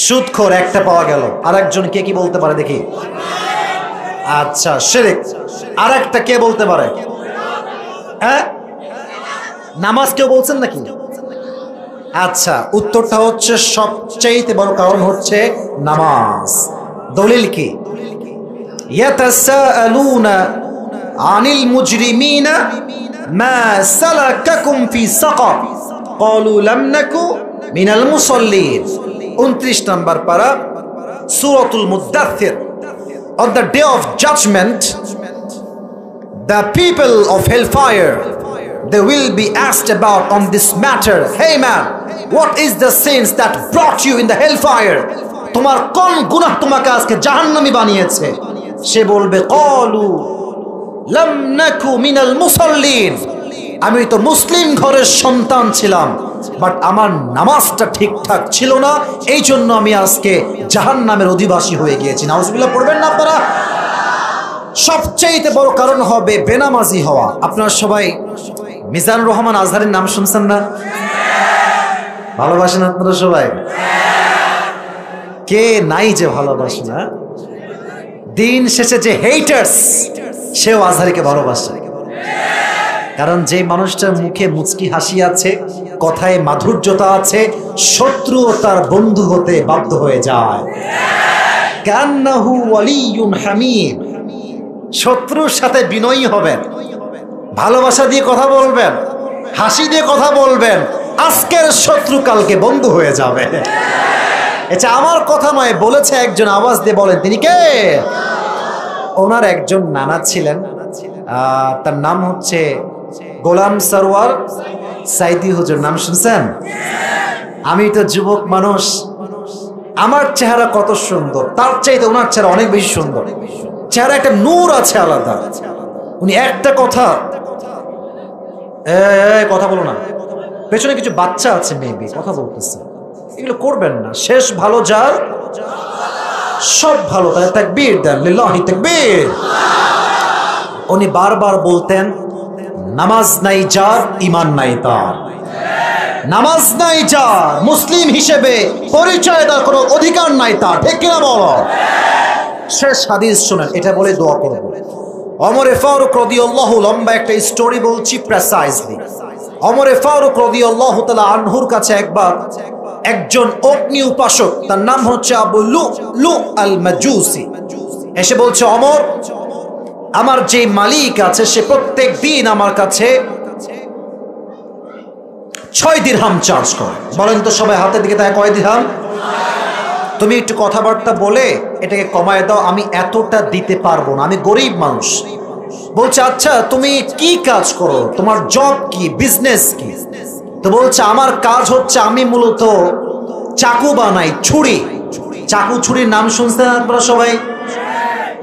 সুদখোর একটা পাওয়া গেল, আরেকজন কে কি বলতে পারে দেখি? আচ্ছা, শিরক। আরেকটা কে বলতে পারে? হ্যাঁ, নামাজ কেউ বলছেন নাকি? আচ্ছা, উত্তরটা হচ্ছে সবচেয়ে বড় কারণ হচ্ছে নামাজ। দলিল কি? ইয়াতাসাআলুনা আনিল মুজরিমিনা মা সালাকাকুম ফি সাকার ক্বালু লাম নাকু মিনাল মুসাল্লিন। 29 নম্বর পারা, সূরাতুল মুদ্দাথির। On the day of judgment, the people of hellfire, they will be asked about on this matter. Hey man, what is the sins that brought you in the hellfire? তোমার কোন গুনাহ তোমাকে আজকে জাহান্নামী বানিয়েছে? সে বলবে, ক্বালু লাম নাকু মিনাল মুসাল্লিন, আমি তো মুসলিম ঘরের সন্তান ছিলাম, বাট আমার নামাজটা ঠিকঠাক ছিল না, এই জন্য আমি আজকে জাহান্নামের অধিবাসী হয়ে গিয়েছি। নাউজুবিল্লাহ পড়বেন না আপনারা? সবচেয়ে বড় কারণ হবে বেনামাজি হওয়া। আপনারা সবাই মিজানুর রহমান আজহারের নাম শুনছেন না? ভালোবাসেন আপনারা সবাই? কে নাই যে ভালোবাসে না? দিন শেষে যে হেটার্স, সেও আজহারিকে ভালোবাসে। কারণ যে মানুষটার মুখে মুচকি হাসি আছে, কথায় মাধুর্যতা আছে, শত্রু তার বন্ধু হতে বাধ্য হয়ে যায়। কান্নাহু ওয়ালিয়ুন হামিম। শত্রুর সাথে বিনয়ী হবেন, ভালোবাসা দিয়ে কথা বলবেন, হাসি দিয়ে কথা বলবেন, আজকের শত্রু কালকে বন্ধু হয়ে যাবে। এটা আমার কথা নয়, বলেছে একজন। আওয়াজ দিয়ে বলেন তিনি কে? ওনার একজন নানা ছিলেন, তার নাম হচ্ছে গোলাম সরওয়ার সাইদি হুজুর। নাম শুনছেন? আমি তো যুবক মানুষ, আমার চেহারা কত সুন্দর, তার চাইতে ওনার চেহারা অনেক বেশি সুন্দর। চেহারা একটা নূর আছে আলাদা। উনি একটা কথা, কথা বলো না, পেছনে কিছু বাচ্চা আছে, মেবি কথা বলতেছে, এগুলো করবেন না। শেষ ভালো যার, সব ভালো তাই। তাকবীর দেন, লিল্লাহি তাকবীর। উনি বারবার বলতেন, নামাজ নাই যার, ঈমান নাই তার। নামাজ নাই যার, মুসলিম হিসেবে পরিচয় দেওয়ার কোনো অধিকার নাই তার। ঠিক কিনা বলো? শেষ হাদিস শুনেন, এটা বলে দোয়া করব। ওমর ফারুক রাদিয়াল্লাহু, লম্বা একটা স্টোরি বলছি প্রেসাইজলি। ওমর ফারুক রাদিয়াল্লাহু তাআলা আনহুর কাছে একবার একজন অগ্নি উপাসক, তার নাম হচ্ছে আবু লুলু আল মাজুসি, এসে বলছে, ওমর, আমার যে মালিক আছে সে প্রত্যেক দিন আমার কাছে 6 দিরহাম চার্জ করে। বলেন তো সবাই হাতের দিকে তাই, কয় দিরহাম? তুমি একটু কথাবার্তা বলে এটাকে কমায় দাও, আমি এতটা দিতে পারবো না, আমি গরিব মানুষ। বলছে, আচ্ছা তুমি কি কাজ করো, তোমার জব কি, বিজনেস কি? তো তো বলছে আমার কাজ হচ্ছে আমি মূলত চাকু বানাই, ছুরি। চাকু ছুরির নাম শুনছেন আপনারা সবাই?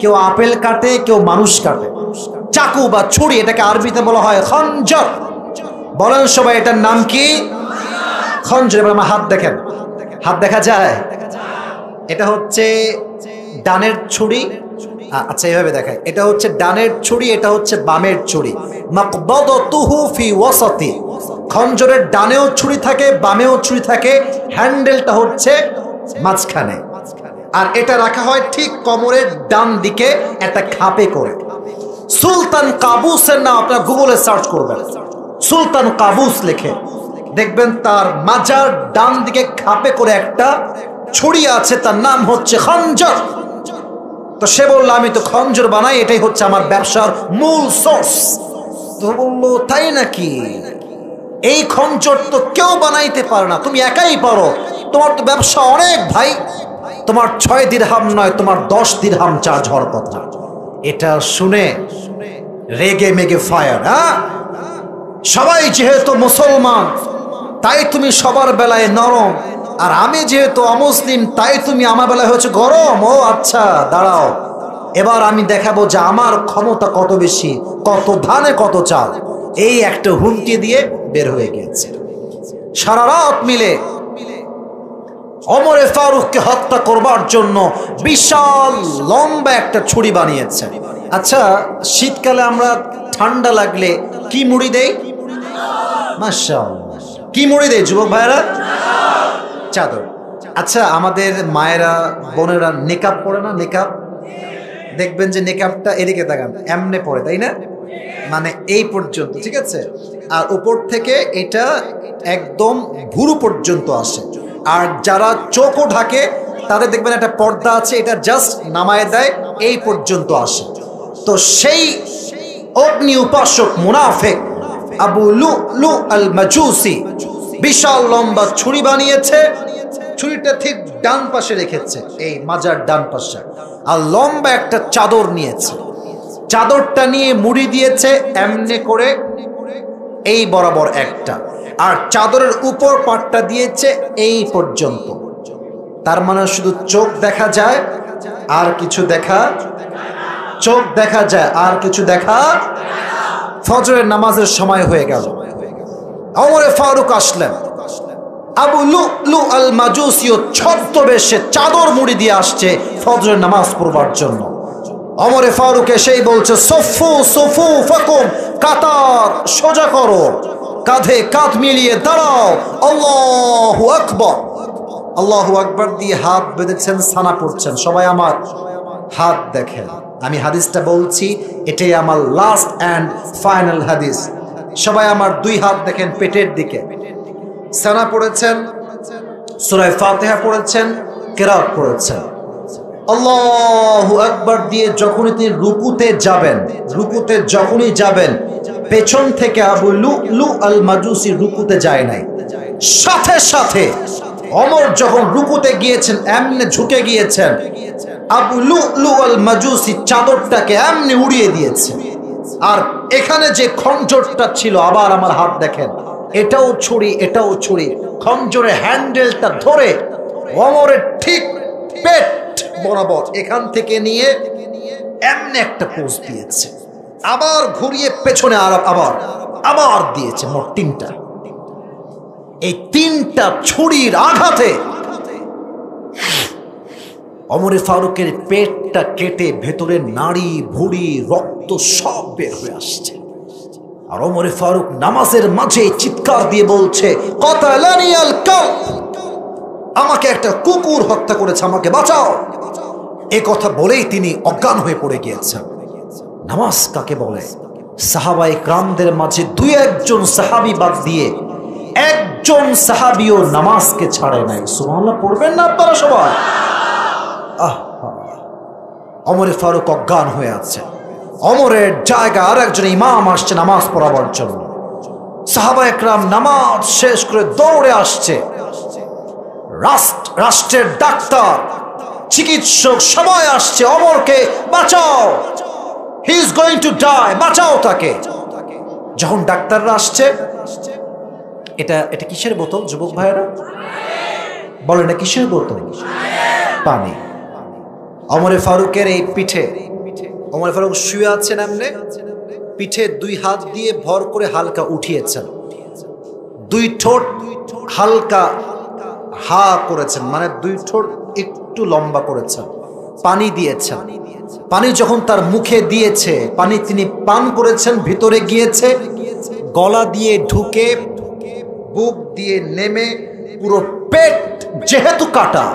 কেউ আপেল কাটে, কেউ মানুষ কাটে। চাকু বা ছুরি এটাকে আরবিতে বলা হয় খঞ্জর। বলেন সবাই এটার নাম কি? খঞ্জর। এবার আমার হাত দেখেন, হাত দেখা যায়? এটা হচ্ছে ডানের ছুরি। আচ্ছা এইভাবে দেখায়, এটা হচ্ছে ডানের ছুরি, এটা হচ্ছে বামের ছুরি। মাকবাদাতুহু ফি ওয়াসাতি। খঞ্জরের ডানেও ছুরি থাকে, বামেও ছুরি থাকে, হ্যান্ডেলটা হচ্ছে মাঝখানে। আর এটা রাখা হয় ঠিক কোমরের ডান দিকে একটা খাপে করে। সুলতান কাবুসের নাম আপনারা গুগলে সার্চ করবেন, সুলতান কাবুস লিখে দেখবেন তার মাজার ডান দিকে খাপে করে একটা ছুরি আছে, তার নাম হচ্ছে খঞ্জর। তো সে বললো আমি তো খঞ্জর বানাই, এটাই হচ্ছে আমার ব্যবসার মূল সোর্স। তো বললো তাই নাকি? এই খঞ্জর তো কেউ বানাইতে পারে না, তুমি একাই পারো, তোমার তো ব্যবসা অনেক ভাই। তোমার 6 দিরহাম নয়, তোমার 10 দিরহাম চার্জ হওয়ার কথা। এটা শুনে রেগে মেগে ফায়ার। সবাই যেহেতু মুসলমান তাই তুমি সবার বেলায় নরম, আর আমি যেহেতু অমুসলিম তাই তুমি আমার বেলায় হচ্ছে গরম। ও আচ্ছা দাঁড়াও, এবার আমি দেখাবো যে আমার ক্ষমতা কত বেশি, কত ধানে কত চাল। এই একটা হুমকি দিয়ে বের হয়ে গিয়েছে। সারা রাত মিলে ওমরে ফারুককে হত্যা করবার জন্য বিশাল লম্বা একটা ছুরি বানিয়েছে। আচ্ছা শীতকালে আমরা ঠান্ডা লাগলে কি মুড়ি দেই? মাশাআল্লাহ, কি মুড়ি দেই যুবক ভাইরা? চাদর। আচ্ছা আমাদের মায়েরা বোনেরা নেকাব পরে না? নেকাব দেখবেন যে নেকাবটা এদিকে তাকান এমনে পরে, তাই না? মানে এই পর্যন্ত, ঠিক আছে? আর উপর থেকে এটা একদম ভুরু পর্যন্ত আসে। আর যারা চোখও ঢাকে তাদের দেখবেন একটা পর্দা আছে, এটা জাস্ট নামায় দেয়, এই পর্যন্ত আসে। তো সেই অগ্নি উপাসক মুনাফিক আবু লুলু আল মাজুসি বিশাল লম্বা ছুরি বানিয়েছে। ছুরিটা ঠিক ডান পাশে রেখেছে, এই মাজার ডান পাশে, আর লম্বা একটা চাদর নিয়েছে। চাদরটা নিয়ে মুড়ি দিয়েছে এমনি করে এই বরাবর একটা, আর চাদরের উপর পাটটা দিয়েছে এই পর্যন্ত। তার মানে শুধু চোখ দেখা যায় আর কিছু দেখা, চোখ দেখা যায় আর কিছু দেখা। ফজরের নামাজের সময় হয়ে গেল, ওমরে ফারুক আসলেন। আবু লুলু আল মাজুসিও ছদ্মবেশে চাদর মুড়ি দিয়ে আসছে ফজরের নামাজ পড়বার জন্য। ওমরে ফারুক এসেই বলছে সফু সফু ফাকুম, কাতার সোজা করো, কাঁধে কাঁধ মিলিয়ে দাঁড়াও, আল্লাহু আকবার। আল্লাহু আকবার দিয়ে হাত বেঁধেছেন, সানা পড়ছেন। সবাই আমার হাত দেখেন, আমি হাদিসটা বলছি, এটাই আমার লাস্ট অ্যান্ড ফাইনাল হাদিস। সবাই আমার 2 হাত দেখেন পেটের দিকে। সানা পড়েছেন, সূরা ফাতিহা পড়েছেন, কিরাত পড়েছেন। আল্লাহু আকবার দিয়ে যখনই তিনি রুকুতে যাবেন, রুকুতে যখনই যাবেন, পেছন থেকে আবু লুলু আল মাজুসি রুকুতে যায় নাই। সাথে সাথে ওমর যখন রুকুতে গিয়েছেন এমনি ঝুঁকে গিয়েছেন, আবু লুলু আল মাজুসি চাদরটাকে এমনি উড়িয়ে দিয়েছে। আর এখানে যে খঞ্জরটা ছিল, আবার আমার হাত দেখেন, এটাও ছুরি এটাও ছুরি। খঞ্জরের হ্যান্ডেলটা ধরে ওমরের ঠিক পেট বরাবর এখান থেকে নিয়ে এমনি একটা পোজ দিয়েছে, আবার ঘুরিয়ে পেছনে আবার দিয়েছে। মোট 3টা। এই 3টা ছুরির আঘাতে ওমরে ফারুকের পেটটা কেটে ভেতরে নাড়ি ভুঁড়ি রক্ত সব বের হয়ে আসছে। আর ওমরে ফারুক নামাজের মাঝে চিৎকার দিয়ে বলছে কাতালানিয়াল কালব, আমাকে একটা কুকুর হত্যা করেছে, আমাকে বাঁচাও। এ কথা বলেই তিনি অজ্ঞান হয়ে পড়ে গিয়েছেন। নামাজ কাকে বলে? সাহাবায়ে কেরামদের মাঝে 2-1 সাহাবী বাদ দিয়ে একজন সাহাবীও নামাজকে ছাড়ে নাই। সুবহানাল্লাহ পড়বেন না আপনারা সবাই? ওমরে ফারুক অজ্ঞান হয়ে আছে। ওমরের জায়গায় আর একজন ইমাম আসছে নামাজ পড়াবার জন্য। সাহাবায়ে কেরাম নামাজ শেষ করে দৌড়ে আসছে। রাষ্ট্রের ডাক্তার, চিকিৎসক সবাই আসছে, ওমরকে বাঁচাও, he is going to die, বাঁচাও তাকে। যখন ডাক্তাররা আসছে, এটা এটা কিসের বোতল যুবক ভাইয়েরা? বলেন, এটা কিসের বোতল? পানি। ওমরে ফারুকের এই পিঠে, ওমরে ফারুক শুয়ে আছেন এমনে, পিঠে 2 হাত দিয়ে ভর করে হালকা উঠিয়েছেন, 2 ঠোঁট হালকা হা করেছেন, মানে 2 ঠোঁট একটু লম্বা করেছেন, পানি দিয়েছেন। পানি যখন তার মুখে দিয়েছে, পানি তিনি পান করেছেন, ভিতরে গিয়েছে, গলা দিয়ে ঢুকে বুক দিয়ে নেমে পুরো পেট যেহেতু কাটা,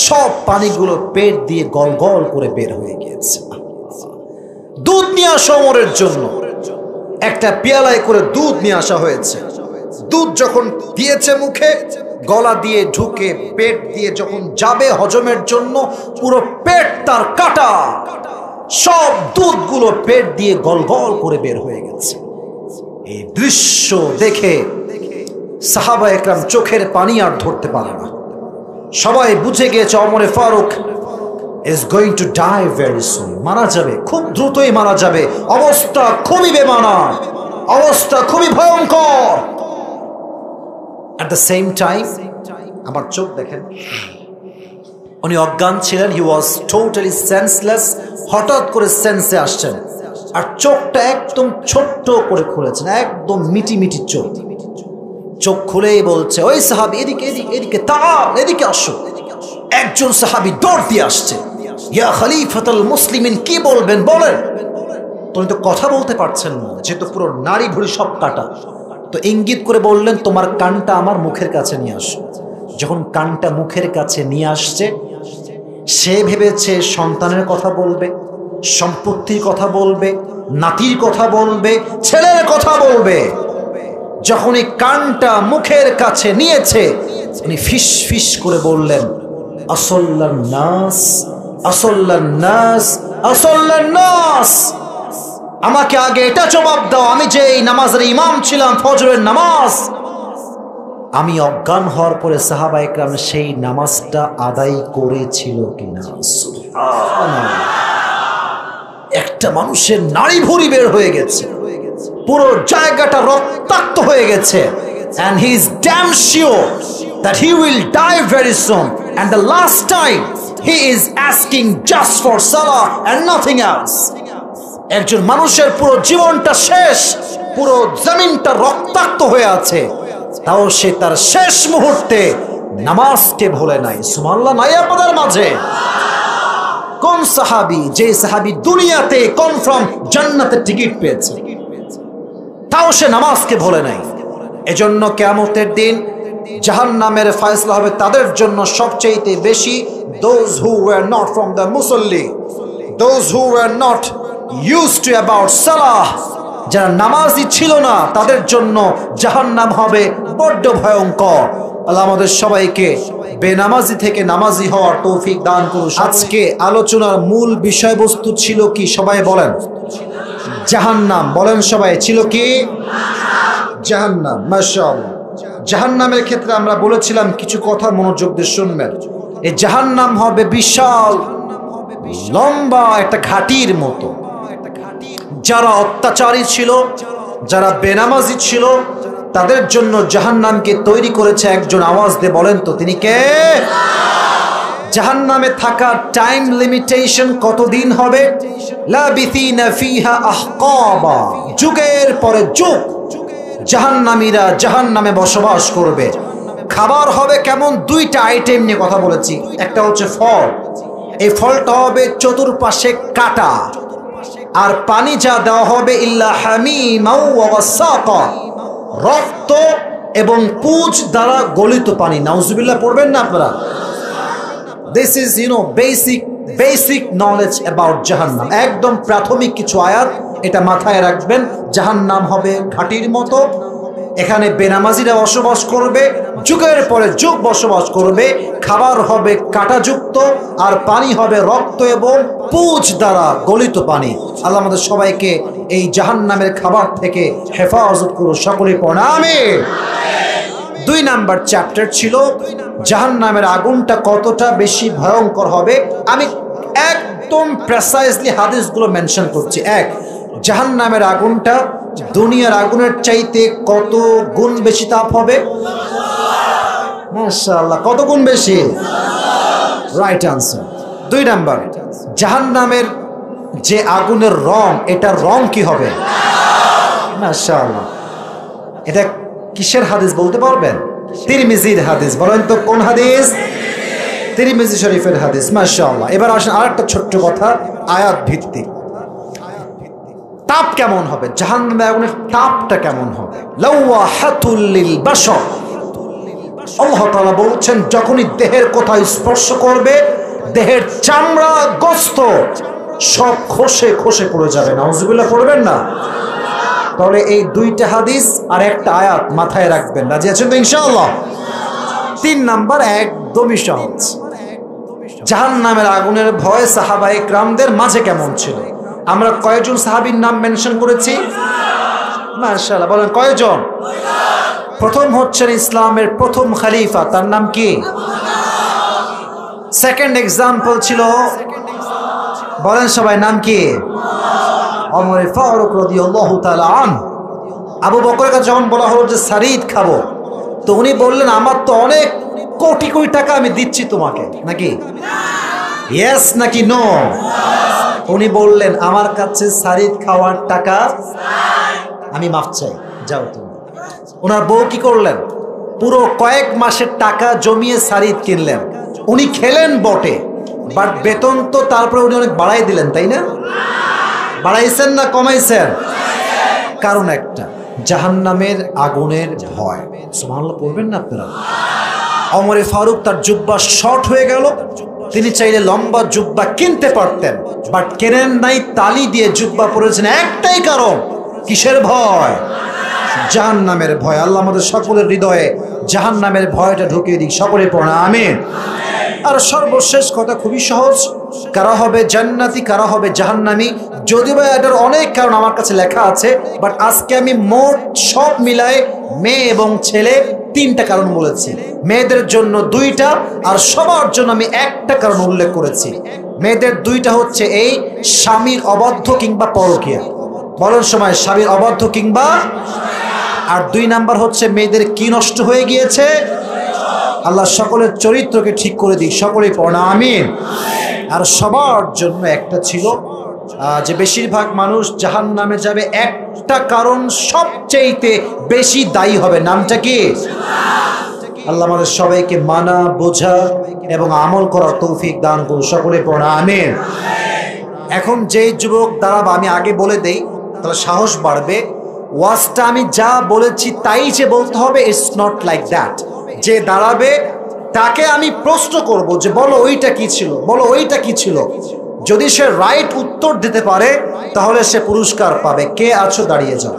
সব পানিগুলো পেট দিয়ে গল গল করে বের হয়ে গিয়েছে। দুধ নিয়ে আসা ওমরের জন্য একটা পেয়ালায় করে দুধ নিয়ে আসা হয়েছে। দুধ যখন দিয়েছে মুখে, গলা দিয়ে ঢুকে পেট দিয়ে যখন যাবে হজমের জন্য, পুরো পেট তার কাটা, সব দুধগুলো পেট দিয়ে গল গল করে বের হয়ে গেছে। এই দৃশ্য দেখে সাহাবা একরাম চোখের পানি আর ধরতে পারে না। সবাই বুঝে গিয়েছে ওমরে Faruk is going to die very soon, মারা যাবে, খুব দ্রুতই মারা যাবে, অবস্থা খুবই বেমানান, অবস্থা খুবই ভয়ঙ্কর। at the same time আমার চোখ দেখেন, উনি অজ্ঞান ছিলেন, he was totally senseless, হঠাৎ করে সেন্সে আসছেন, আর চোখটা একদম ছোট্ট করে খুলেছেন, একদম মিটি মিটি চোখ। চোখ খুলেই বলছে, ওই সাহাবী এদিকে এদিকে এদিকে তাল, এদিকে আসো। একজন সাহাবী দৌড় দিয়ে আসছে, ইয়া খলিফাতুল মুসলিমিন, কি বলবেন বলেন। তুমি তো কথা বলতে পারছেন না, যেহেতু পুরো নাড়ি ভুড়ি সব কাটা, তো ইঙ্গিত করে বললেন তোমার কানটা আমার মুখের কাছে নিয়ে আসো। যখন কানটা মুখের কাছে নিয়ে আসছে, সে ভেবেছে সন্তানের কথা বলবে, সম্পত্তির কথা বলবে, নাতির কথা বলবে, ছেলের কথা বলবে। যখন এই কানটা মুখের কাছে নিয়েছে, উনি ফিস ফিস করে বললেন, আসল্লান নাস, আসল্লান নাস, আসল্লান নাস। আমাকে আগে এটা জবাব দাও, আমি যে এই নামাজের ইমাম ছিলাম, ফজরের নামাজ, আমি অজ্ঞান হওয়ার পরে সাহাবা একরাম সেই নামাজটা আদায় করেছিল কিনা? একটা মানুষের নাড়ি ভুঁড়ি বের হয়ে গেছে, পুরো জায়গাটা রক্তাক্ত হয়ে গেছে, and he is damn sure that he will die very soon, and the last time he is asking just for salah and nothing else. একজন মানুষের পুরো জীবনটা শেষ, পুরো জমিনটা রক্তাক্ত হয়ে আছে, তাও সে তার শেষ মুহূর্তে নামাজকে ভুলে নাই। সুবহানাল্লাহ নাই আপনাদের মাঝে? কোন সাহাবী, যে সাহাবী দুনিয়াতে কনফার্ম জান্নাতের টিকিট পেয়েছে, তাও সে নামাজকে ভুলে নাই। এজন্য কিয়ামতের দিন জাহান্নামের ফয়সালা হবে তাদের জন্য সবচেয়ে বেশি, those who were not from the মুসল্লি, those who were not used to about salah, যারা নামাজি ছিল না, তাদের জন্য জাহান্নাম হবে বড্ড ভয়ঙ্কর। আল্লাহ আমাদের সবাইকে বেনামাজি থেকে নামাজি হওয়ার তৌফিক দান করুন। আজকে আলোচনার মূল বিষয়বস্তু ছিল কি সবাই বলেন? জাহান্নাম। বলেন সবাই, ছিল কি? জাহান্নাম। মাশাআল্লাহ। জাহান্নামের ক্ষেত্রে আমরা বলেছিলাম কিছু কথা মনোযোগ দিয়ে শুনবেন। এই জাহান্নাম হবে বিশাল লম্বা একটা ঘাটির মতো। যারা অত্যাচারী ছিল, যারা বেনামাজি ছিল, তাদের জন্য জাহান্নামকে তৈরি করেছে একজন। আওয়াজ দিয়ে বলেন তো তিনি কে? জাহান্নামে থাকার টাইম লিমিটেশন কতদিন হবে? লাবিথিনা ফিহা আহকাবা, যুগের পরে যুগ জাহান্নামীরা জাহান্নামে বসবাস করবে। খাবার হবে কেমন? 2টা আইটেম নিয়ে কথা বলেছি। একটা হচ্ছে ফল, এই ফলটা হবে চতুর্পাশে কাটা, আর পানি যা দেওয়া হবে ইল্লা হামিমা ওয়া গাসাকা, রক্ত এবং পুঁজ দ্বারা গলিত পানি। নাউজুবিল্লাহ পড়বেন না আপনারা? This is basic knowledge about জাহান্নাম। একদম প্রাথমিক কিছু আয়াত, এটা মাথায় রাখবেন। জাহান্নাম হবে ঘাটির মতো, এখানে বেনামাজিরা বসবাস করবে, যুগের পরে যুগ বসবাস করবে। খাবার হবে কাঁটাযুক্ত, আর পানি হবে রক্ত এবং পুঁজ দ্বারা গলিত পানি। আল্লাহ আমাদের সবাইকে এই জাহান্নামের খাবার থেকে হেফাজত করুন। সকলে পড়েন আমিন। 2 নাম্বার চ্যাপ্টার ছিল জাহান্নামের আগুনটা কতটা বেশি ভয়ঙ্কর হবে। আমি একদম প্রেসাইজলি হাদিসগুলো মেনশন করছি। 1, জাহান্নামের আগুনটা দুনিয়ার আগুনের চাইতে কত গুণ বেশি তাপ হবে? মাশাআল্লাহ, কত গুণ বেশি? Right answer. 2 নাম্বার, জাহান্নামের যে আগুনের রং, এটার রং কি হবে? মাশাআল্লাহ। এটা কিসের হাদিস বলতে পারবেন? তিরমিজির হাদিস। বলেন তো কোন হাদিস? তিরমিজি শরীফের হাদিস। মাশাআল্লাহ। এবার আসেন আরেকটা ছোট্ট কথা, আয়াত ভিত্তিক। তাপ কেমন হবে? জাহান্নামের আগুনের তাপটা কেমন হবে? লাওয়াহাতুল লিল বাশর। আল্লাহ তাআলা বলছেন, যখনই দেহের কোথায় স্পর্শ করবে, দেহের চামড়া গোস্ত সব খসে খসে পড়ে যাবে। নাউজুবিল্লাহ পড়বেন না? তাহলে এই 2টা হাদিস আর একটা আয়াত মাথায় রাখবেন। রাজি আছেন তো ইনশাআল্লাহ? 3 নাম্বার একদমই সহজ। জাহান্নামের আগুনের ভয় সাহাবায়ে কেরামদের মাঝে কেমন ছিল? আমরা কয়জন সাহাবীর নাম মেনশন করেছি? মাশাআল্লাহ, বলেন কয়জন? প্রথম হচ্ছেন ইসলামের প্রথম খলিফা, তার নাম কি? সেকেন্ড এক্সাম্পল ছিল, বলেন সবাই, নাম কি? ওমর ফারুক রাদিয়াল্লাহু তাআলা আনহু। আবু বকরের কাছে যখন বলা হলো যে সারিদ খাবো, তো উনি বললেন, আমার তো অনেক কোটি কোটি টাকা আমি দিচ্ছি তোমাকে, নাকি ইয়েস নাকি নো? উনি বললেন, আমার কাছে সারিদ খাওয়ার টাকা, আমি মাফ চাই, যাও তুমি। ওনার বউ কি করলেন? পুরো কয়েক মাসের টাকা জমিয়ে সারিদ কিনলেন। উনি খেলেন বটে, বাট বেতন তো তারপরে উনি অনেক বাড়াই দিলেন, তাই না? বাড়াইছেন না কমাইছেন? কারণ একটা, জাহান্নামের আগুনের ভয়। সুবহানাল্লাহ পড়বেন না আপনারা? ওমরে ফারুক তার জুব্বা শর্ট হয়ে গেল, তিনি চাইলে লম্বা জুব্বা কিনতে পারতেন, বাট কেনেন নাই, তালি দিয়ে জুব্বা পরেছেন। একটাই কারণ, কিসের ভয়? জাহান্নামের ভয়। আল্লাহ আমাদের সকলের হৃদয়ে জাহান্নামের ভয়টা ঢুকিয়ে দিক। সকলে পড়া আমিন। আর সর্বশেষ কথা খুবই সহজ, কারা হবে জান্নাতি, কারা হবে জাহান্নামী? যদিও এটার অনেক কারণ আমার কাছে লেখা আছে, বাট আজকে আমি মোট সব মিলায়ে মেয়ে এবং ছেলে 3টা কারণ বলেছি। মেয়েদের জন্য 2টা, আর সবার জন্য আমি একটা কারণ উল্লেখ করেছি। মেয়েদের 2টা হচ্ছে এই স্বামীর অবাধ্য কিংবা পরকীয়া। বলেন সময়, স্বামীর অবাধ্য কিংবা, আর 2 নাম্বার হচ্ছে মেয়েদের কি নষ্ট হয়ে গিয়েছে? আল্লাহ সকলের চরিত্রকে ঠিক করে দিই। সকলেই পড়া আমিন। আর সবার জন্য একটা ছিল যে বেশিরভাগ মানুষ জাহান্নামে যাবে, একটা কারণ সবচেয়ে বেশি দায়ী হবে। নামটা কি? আল্লাহ আমাদের সবাইকে মানা, বোঝা এবং আমল করার তৌফিক দান করুন। সকলে পড়া আমিন। এখন যে যুবক দাঁড়াবে, আমি আগে বলে দেই, তাহলে সাহস বাড়বে। ওয়াজটা আমি যা বলেছি তাই যে বলতে হবে, ইটস নট লাইক দ্যাট। যে দাঁড়াবে তাকে আমি প্রশ্ন করব যে বলো ওইটা কি ছিল, বলো ওইটা কি ছিল। যদি সে রাইট উত্তর দিতে পারে তাহলে সে পুরস্কার পাবে। কে আছো দাঁড়িয়ে যাও।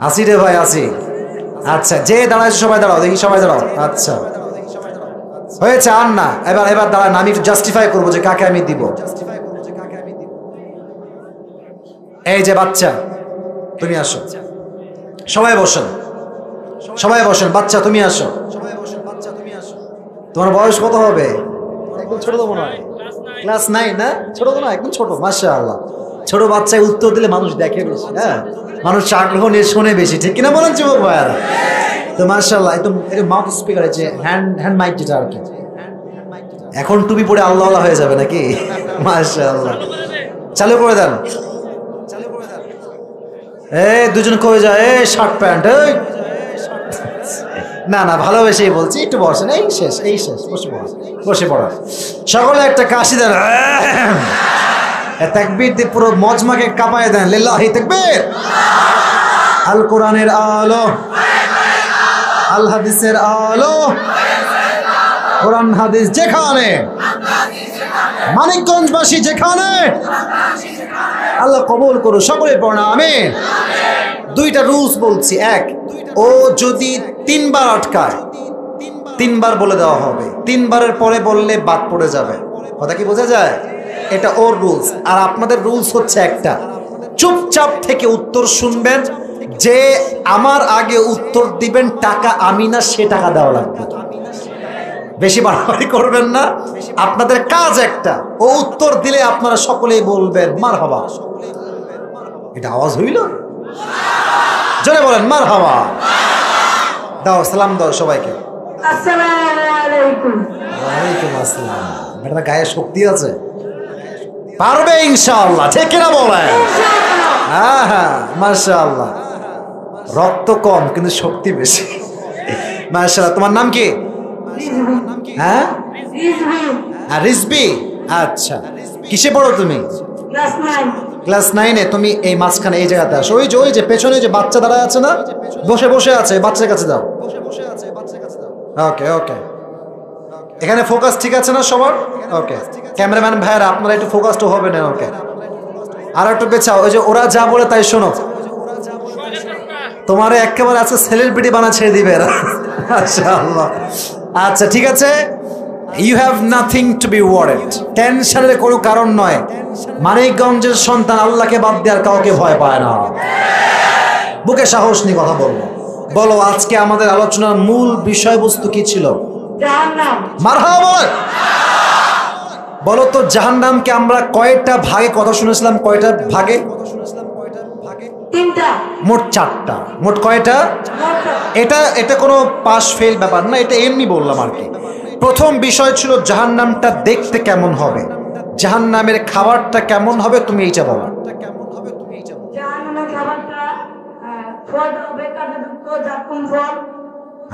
আসি রে ভাই, আসি। আচ্ছা, যে দাঁড়ায় সবাই দাঁড়াও, দেখি সবাই দাঁড়াও। আচ্ছা হয়েছে, আর না, এবার দাঁড়ান, আমি জাস্টিফাই করবো যে কাকে আমি দিব। এই যে বাচ্চা, তুমি আসো। সবাই বসেন, সবাই বসেন। বাচ্চা তুমি আসো। তোমার বয়স কত হবে? একদম ছোট তো মনে হয়, ক্লাস 9 না? ছোট তো না, একদম ছোট। মাশাআল্লাহ। ছোট বাচ্চায় উত্তর দিলে মানুষ দেখে বেশি, হ্যাঁ, মানুষ আগ্রহ নিয়ে শোনে বেশি, ঠিক কিনা বলেন যুবক ভাইয়ারা? তো মাশাআল্লাহ, একদম মাউথ স্পিকার, যে হ্যান্ড মাইক যেটা আর কি। এখন টুপি পরে আল্লাহ হয়ে যাবে নাকি? মাশাআল্লাহ, চালু করে দেন। দুজন কয়ে যায়, শার্ট প্যান্ট। না না, ভালোবেসেই বলছি, একটু বসেন। এই শেষ, এই শেষ, বসে পড়া, বসে পড়া। সকলে একটা কাশি দেন, তাকবীর দিয়ে পুরো মজমাকে কাঁপায় দেন। লিল্লাহি তাকবীর। আল কোরআনের আলো, আল হাদিসের আলো, কোরআন হাদিস যেখানে, মানিকগঞ্জবাসী যেখানে, আল্লাহ কবুল করো। সকলে পড়া আমিন। 2টা রুলস বলছি। 1, ও যদি 3 বার আটকায়, 3 বার বলে দেওয়া হবে। 3 বারের পরে বললে বাদ পড়ে যাবে। কথা কি বোঝা যায়? এটা ওর রুলস। আর আপনাদের রুলস হচ্ছে একটা, চুপচাপ থেকে উত্তর শুনবেন। যে আমার আগে উত্তর দিবেন, টাকা আমি না, সে টাকা দেওয়া লাগবে। বেশি বাড়াবাড়ি করবেন না। আপনাদের কাজ একটা, ও উত্তর দিলে আপনারা সকলেই বলবেন মারহাবা। এটা আওয়াজ হইল? জোরে বলেন মারহাবা। দাও সালাম দাও সবাইকে। আসসালামু আলাইকুম। ওয়ালাইকুম আসসালাম। বেটা গায়ে শক্তি আছে, পারবে ইনশাআল্লাহ, ঠিক কিনা বলেন? হ্যাঁ হ্যাঁ মাশাআল্লাহ। রক্ত কম কিন্তু শক্তি বেশি। মাশাআল্লাহ। তোমার নাম কি? হ্যাঁ রিজবি। আচ্ছা, কিসে পড়ো তুমি? ক্লাস 9-এ। তুমি এই মাঝখানে এই জায়গাতে আসো, ওই যে পেছনে যে বাচ্চা দাঁড়ায় আছে না, বসে আছে, বাচ্চার কাছে যাও। ওকে ওকে, এখানে ফোকাস ঠিক আছে না সবার? ওকে, ক্যামেরাম্যান ভাইরা আপনারা একটু ফোকাস তো হবে না। ওকে, আর একটু বেচাও। ওই যে ওরা যা বলে তাই শোনো। তোমারে একেবারে আছে সেলিব্রিটি বানা ছেড়ে দিবে মাশাআল্লাহ। আচ্ছা ঠিক আছে, you have nothing to be worried. টেনশনের কোনো কারণ নয়। মানিকগঞ্জের সন্তান আল্লাহকে বাদ দিয়ে আর কাউকে ভয় পায় না। বুকে সাহস নিয়ে কথা বলবো। বলো আজকে আমাদের আলোচনার মূল বিষয়বস্তু কি ছিল? জাহান্নাম। মারহাবা। বলো তো জাহান্নামকে আমরা কয়টা ভাগে কথা শুনেছিলাম? কয়টা ভাগে? 3টা। মোট 4টা। মোট কয়টা? এটা কোনো পাস ফেল ব্যাপার না, এটা এমনি বললাম আর কি। প্রথম বিষয় ছিল জাহান্নামটা দেখতে কেমন হবে, জাহান্নামের খাবারটা কেমন হবে, তুমি এইটা বলো। জাহান্নামের খাবারটা ফল হবে, কাঁটাযুক্ত জাকুম ফল।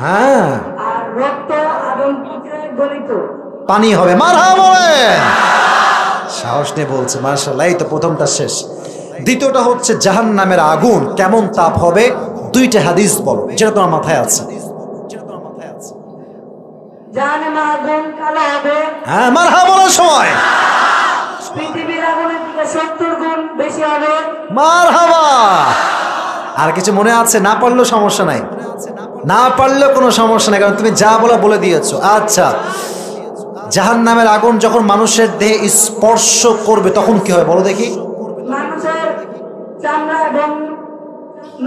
হ্যাঁ, আর রক্ত এবং পুত্রে গলিত পানি হবে। মারহাবা বলেন। সাহস নিয়ে বলছে মাশাআল্লাহ। এই তো প্রথমটা শেষ। দ্বিতীয়টা হচ্ছে জাহান্নামের আগুন কেমন তাপ হবে, 2টা হাদিস বলো যেটা তোমার মাথায় আছে। জাহান্নামের আগুন কালো হবে। হ্যাঁ মারহাবা বলার সময়। পৃথিবীর আগুনের থেকে 70 গুণ বেশি হবে। মারহাবা। আর কিছু মনে আছে? না পারলেও সমস্যা নাই, না পারলেও কোনো সমস্যা নাই, কারণ তুমি যা বলে দিয়েছো। আচ্ছা, জাহান্নামের আগুন যখন মানুষের দেহে স্পর্শ করবে তখন কি হবে বলো দেখি? মানুষের চামড়া এবং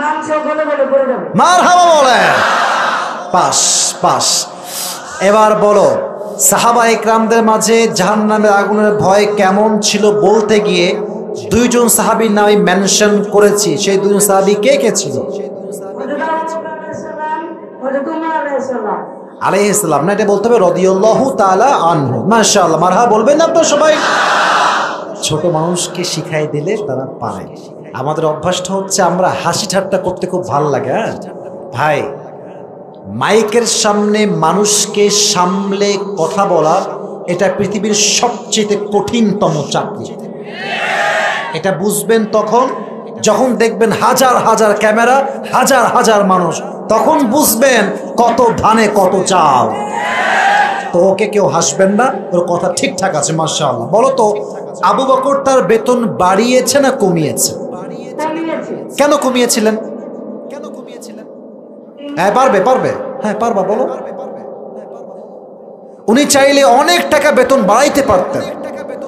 মাংস গলে গলে পড়ে যাবে। মারহাবা বলেন। Pass pass. এবার বলো সাহাবা ইকরামদের মাঝে জাহান্নামের আগুনের ভয় কেমন ছিল বলতে গিয়ে 2জন সাহাবীর নাম আমি মেনশন করেছি। সেই 2জন সাহাবী কে কে ছিল? আলাইহিস সালাম না, এটা বলতে হবে রাদিয়াল্লাহু তাআলা আনহু। মাশাআল্লাহ, মারহাবা বলবেন না আপনারা সবাই? ছোট মানুষকে শিখাই দিলে তারা পারে। আমাদের অভ্যাসটা হচ্ছে আমরা হাসি ঠাট্টা করতে খুব ভালো লাগে। হ্যাঁ ভাই, মাইকের সামনে মানুষকে সামলে কথা বলা এটা পৃথিবীর সবচেয়ে কঠিনতম চাকরি। এটা বুঝবেন তখন যখন দেখবেন হাজার হাজার ক্যামেরা, হাজার হাজার মানুষ, তখন বুঝবেন কত ধানে কত চাল। তো ওকে কেউ হাসবেন না, ওর কথা ঠিকঠাক আছে মাশাআল্লাহ। বলো তো আবু বকর তার বেতন বাড়িয়েছে না কমিয়েছে? কেন কমিয়েছিলেন? হ্যাঁ পারবে, হ্যাঁ পারবা বলো। উনি চাইলে অনেক টাকা বেতন বাড়াইতে পারতেন,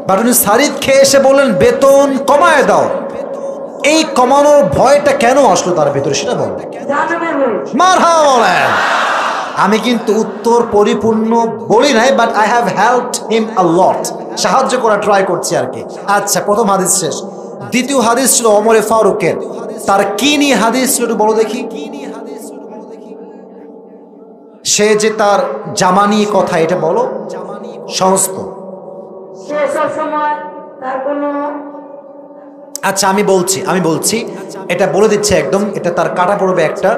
বাট উনি সারিদ খেয়ে এসে বললেন বেতন কমায় দাও। এই কমানোর ভয়টা কেন আসলো তার ভিতরে সেটা বলো। মারহাবা বলেন। আমি কিন্তু উত্তর পরিপূর্ণ বলি নাই, but I have helped him a lot. সাহায্য করা ট্রাই করছি আর কি। আচ্ছা, প্রথম হাদিস শেষ। দ্বিতীয় হাদিস ছিল ওমরে ফারুকের। তার কি নিয়ে হাদিস ছিল একটু বলো দেখি? সে যে তার জামা নিয়ে কথা, এটা বলো সমস্ত। আচ্ছা আমি বলছি এটা বলে দিচ্ছে একদম। এটা তার কাটা পড়বে একটা।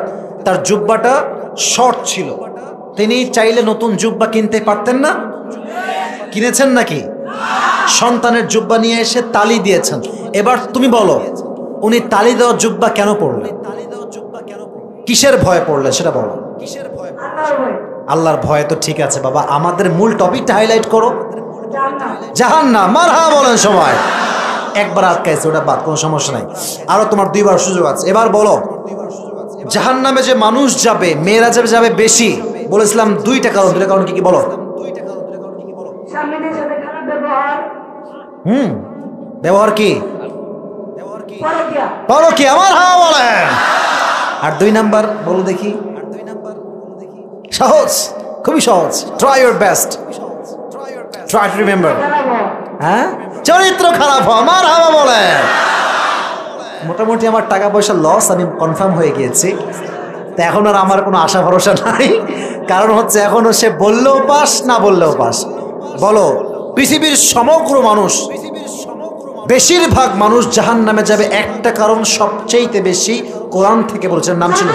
তার জুব্বাটা শর্ট ছিল, তিনি চাইলে নতুন জুব্বা কিনতে পারতেন না। কিনেছেন নাকি? সন্তানের জুব্বা নিয়ে এসে তালি দিয়েছেন। এবার তুমি বলো উনি তালি দেওয়া জুব্বা কেন পড়লেন? কিসের ভয় পড়লেন সেটা বলো। আল্লাহর ভয়। তো ঠিক আছে বাবা, আমাদের মূল টপিকটা হাইলাইট করো। জাহান্নাম। মারহাবা বলেন সবাই। একবার আটকাইছে, ওটা বাদ, কোনো সমস্যা নাই। আরো তোমার 2বার সুযোগ আছে। এবার বলো জাহান্নামে যে মানুষ যাবে, মেয়েরা যাবে বেশি, বলেছিলাম 2টা কারণ। 2টা কারণ কি কি বলো? ব্যবহার কি? পরকীয়া। মারহাবা বলেন। আর 2 নাম্বার বলো দেখি। সহজ, খুবই সহজ। Try your best, try to remember. হ্যাঁ, চরিত্র খারাপ হওয়া। মারহাবা বলেন। মোটামুটি আমার টাকা পয়সা লস আমি কনফার্ম হয়ে গিয়েছি। তো এখন আর আমার কোনো আশা ভরসা নাই, কারণ হচ্ছে এখনো সে বললেও পাস না বললেও পাস। বলো, পৃথিবীর সমগ্র মানুষ, বেশিরভাগ মানুষ জাহান্নামে যাবে একটা কারণ সবচেয়ে বেশি কোরআন থেকে বলেছেন, নাম ছিল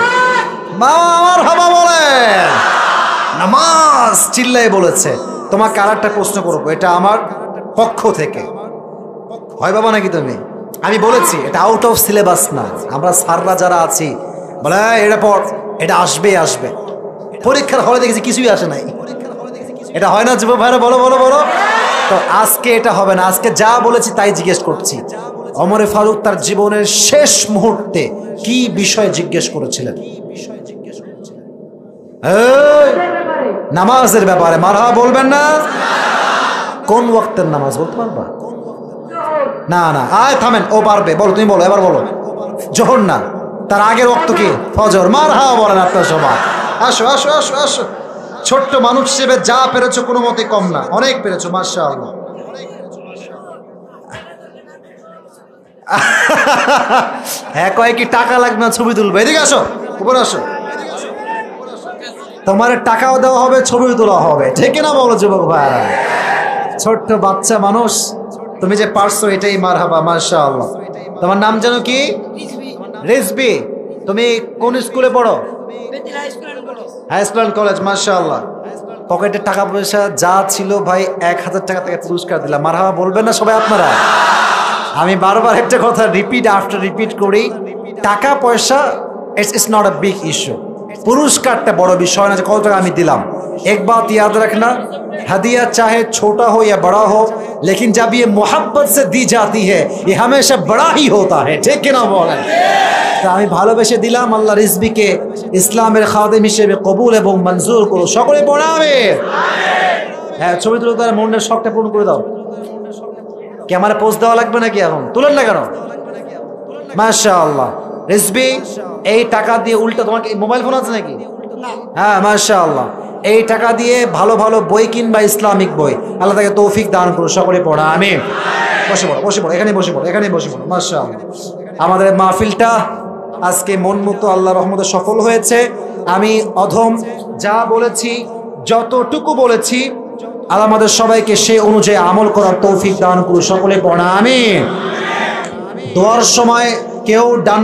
মারহাবা বলেন, নামাজ চিল্লাই বলেছে। তোমাকে আর একটা প্রশ্ন করবো, এটা আমার পক্ষ থেকে, হয় বাবা নাকি তুমি? আমি বলেছি এটা আউট অফ সিলেবাস না, আমরা স্যাররা যারা আছি বলে এটা পড়, এটা আসবে আসবে। পরীক্ষার হলে দেখেছি কিছুই আসে নাই। এটা হয় না যুবক ভাইরা? বলো বলো বলো। তো আজকে এটা হবে না, আজকে যা বলেছি তাই জিজ্ঞেস করছি। ওমর ফারুক তার জীবনের শেষ মুহূর্তে কি বিষয়ে জিজ্ঞেস করেছিলেন? নামাজের ব্যাপারে। মারহাবা বলবেন না? কোন ওয়াক্তের নামাজ বলতে পারবা? না না, আয় থামেন, ও পারবে। বলো, তুমি বলো, এবার বলো। জোহর না, তার আগের ওয়াক্ত কি? ফজর। মারহাবা বলেন আপনার সবাই। আসো আসো আসো আসো। ছোট্ট মানুষ হিসেবে যা পেরেছো কোনো মতে কম না, অনেক পেরেছো, মাশাআল্লাহ। হ্যাঁ, কয় কি টাকা লাগবে না ছবি তুলবে? এদিকে আসো, উপরে আসো। তোমার টাকাও দেওয়া হবে, ছবি তোলা হবে, ঠিক না বলো যুবক ভাই? ছোট্ট বাচ্চা মানুষ, তুমি যে পারছো এটাই মারহাবা, মাশাআল্লাহ। তোমার নাম জানো কি? রিজবি। তুমি কোন স্কুলে পড়ো? হাই স্কুল এন্ড কলেজ, মাশাআল্লাহ। পকেটে টাকা পয়সা যা ছিল ভাই 1000 টাকা থেকে পুরস্কার দিলাম। মারহাবা বলবেন না সবাই আপনারা? আমি বারবার একটা কথা রিপিট আফটার রিপিট করি, টাকা পয়সা it's not a big issue. পুরস্কারটা বড় বিষয় না যে কত টাকা আমি দিলাম। एक बात याद रखना, हदिया चाहे छोटा हो या बड़ा हो, लेकिन जब ये मोहब्बत से दी जाती है ये हमेशा बड़ा ही होता है, ठीक ना बोलें? তা আমি ভালোবেসে দিলাম, আল্লাহ রিজবিকে ইসলামের খাদেম হিসেবে কবুল এবং মঞ্জুর করো। সকলে পড়া আমিন। হ্যাঁ, ছবি তুলে তার মনের শখটা পূরণ করে দাও। ক্যামেরা পোজ দেওয়া লাগবে নাকি? এখন তুলেন না কেন? মাশাআল্লাহ। রিজবি, এই টাকা দিয়ে উল্টা, তোমার মোবাইল ফোন আছে নাকি? হ্যাঁ, মাশাআল্লাহ। এই টাকা দিয়ে ভালো ভালো বই কিনবা, ইসলামিক বই। আল্লাহ তাকে তৌফিক দান করো। সকলে পড়া আমিন। বসে পড়ো, বসে পড়ো, এখানে বসে পড়ো, এখানে বসে পড়ো। মাশাআল্লাহ। আমাদের মাহফিলটা আজকে মন মতো আল্লাহর রহমতে সফল হয়েছে। আমি অধম যা বলেছি, যতটুকু বলেছি, আল্লাহ আমাদের সবাইকে সেই অনুযায়ী আমল করার তৌফিক দান করুন। সকলে পড়া আমিন। দোয়ার সময় কেউ ডান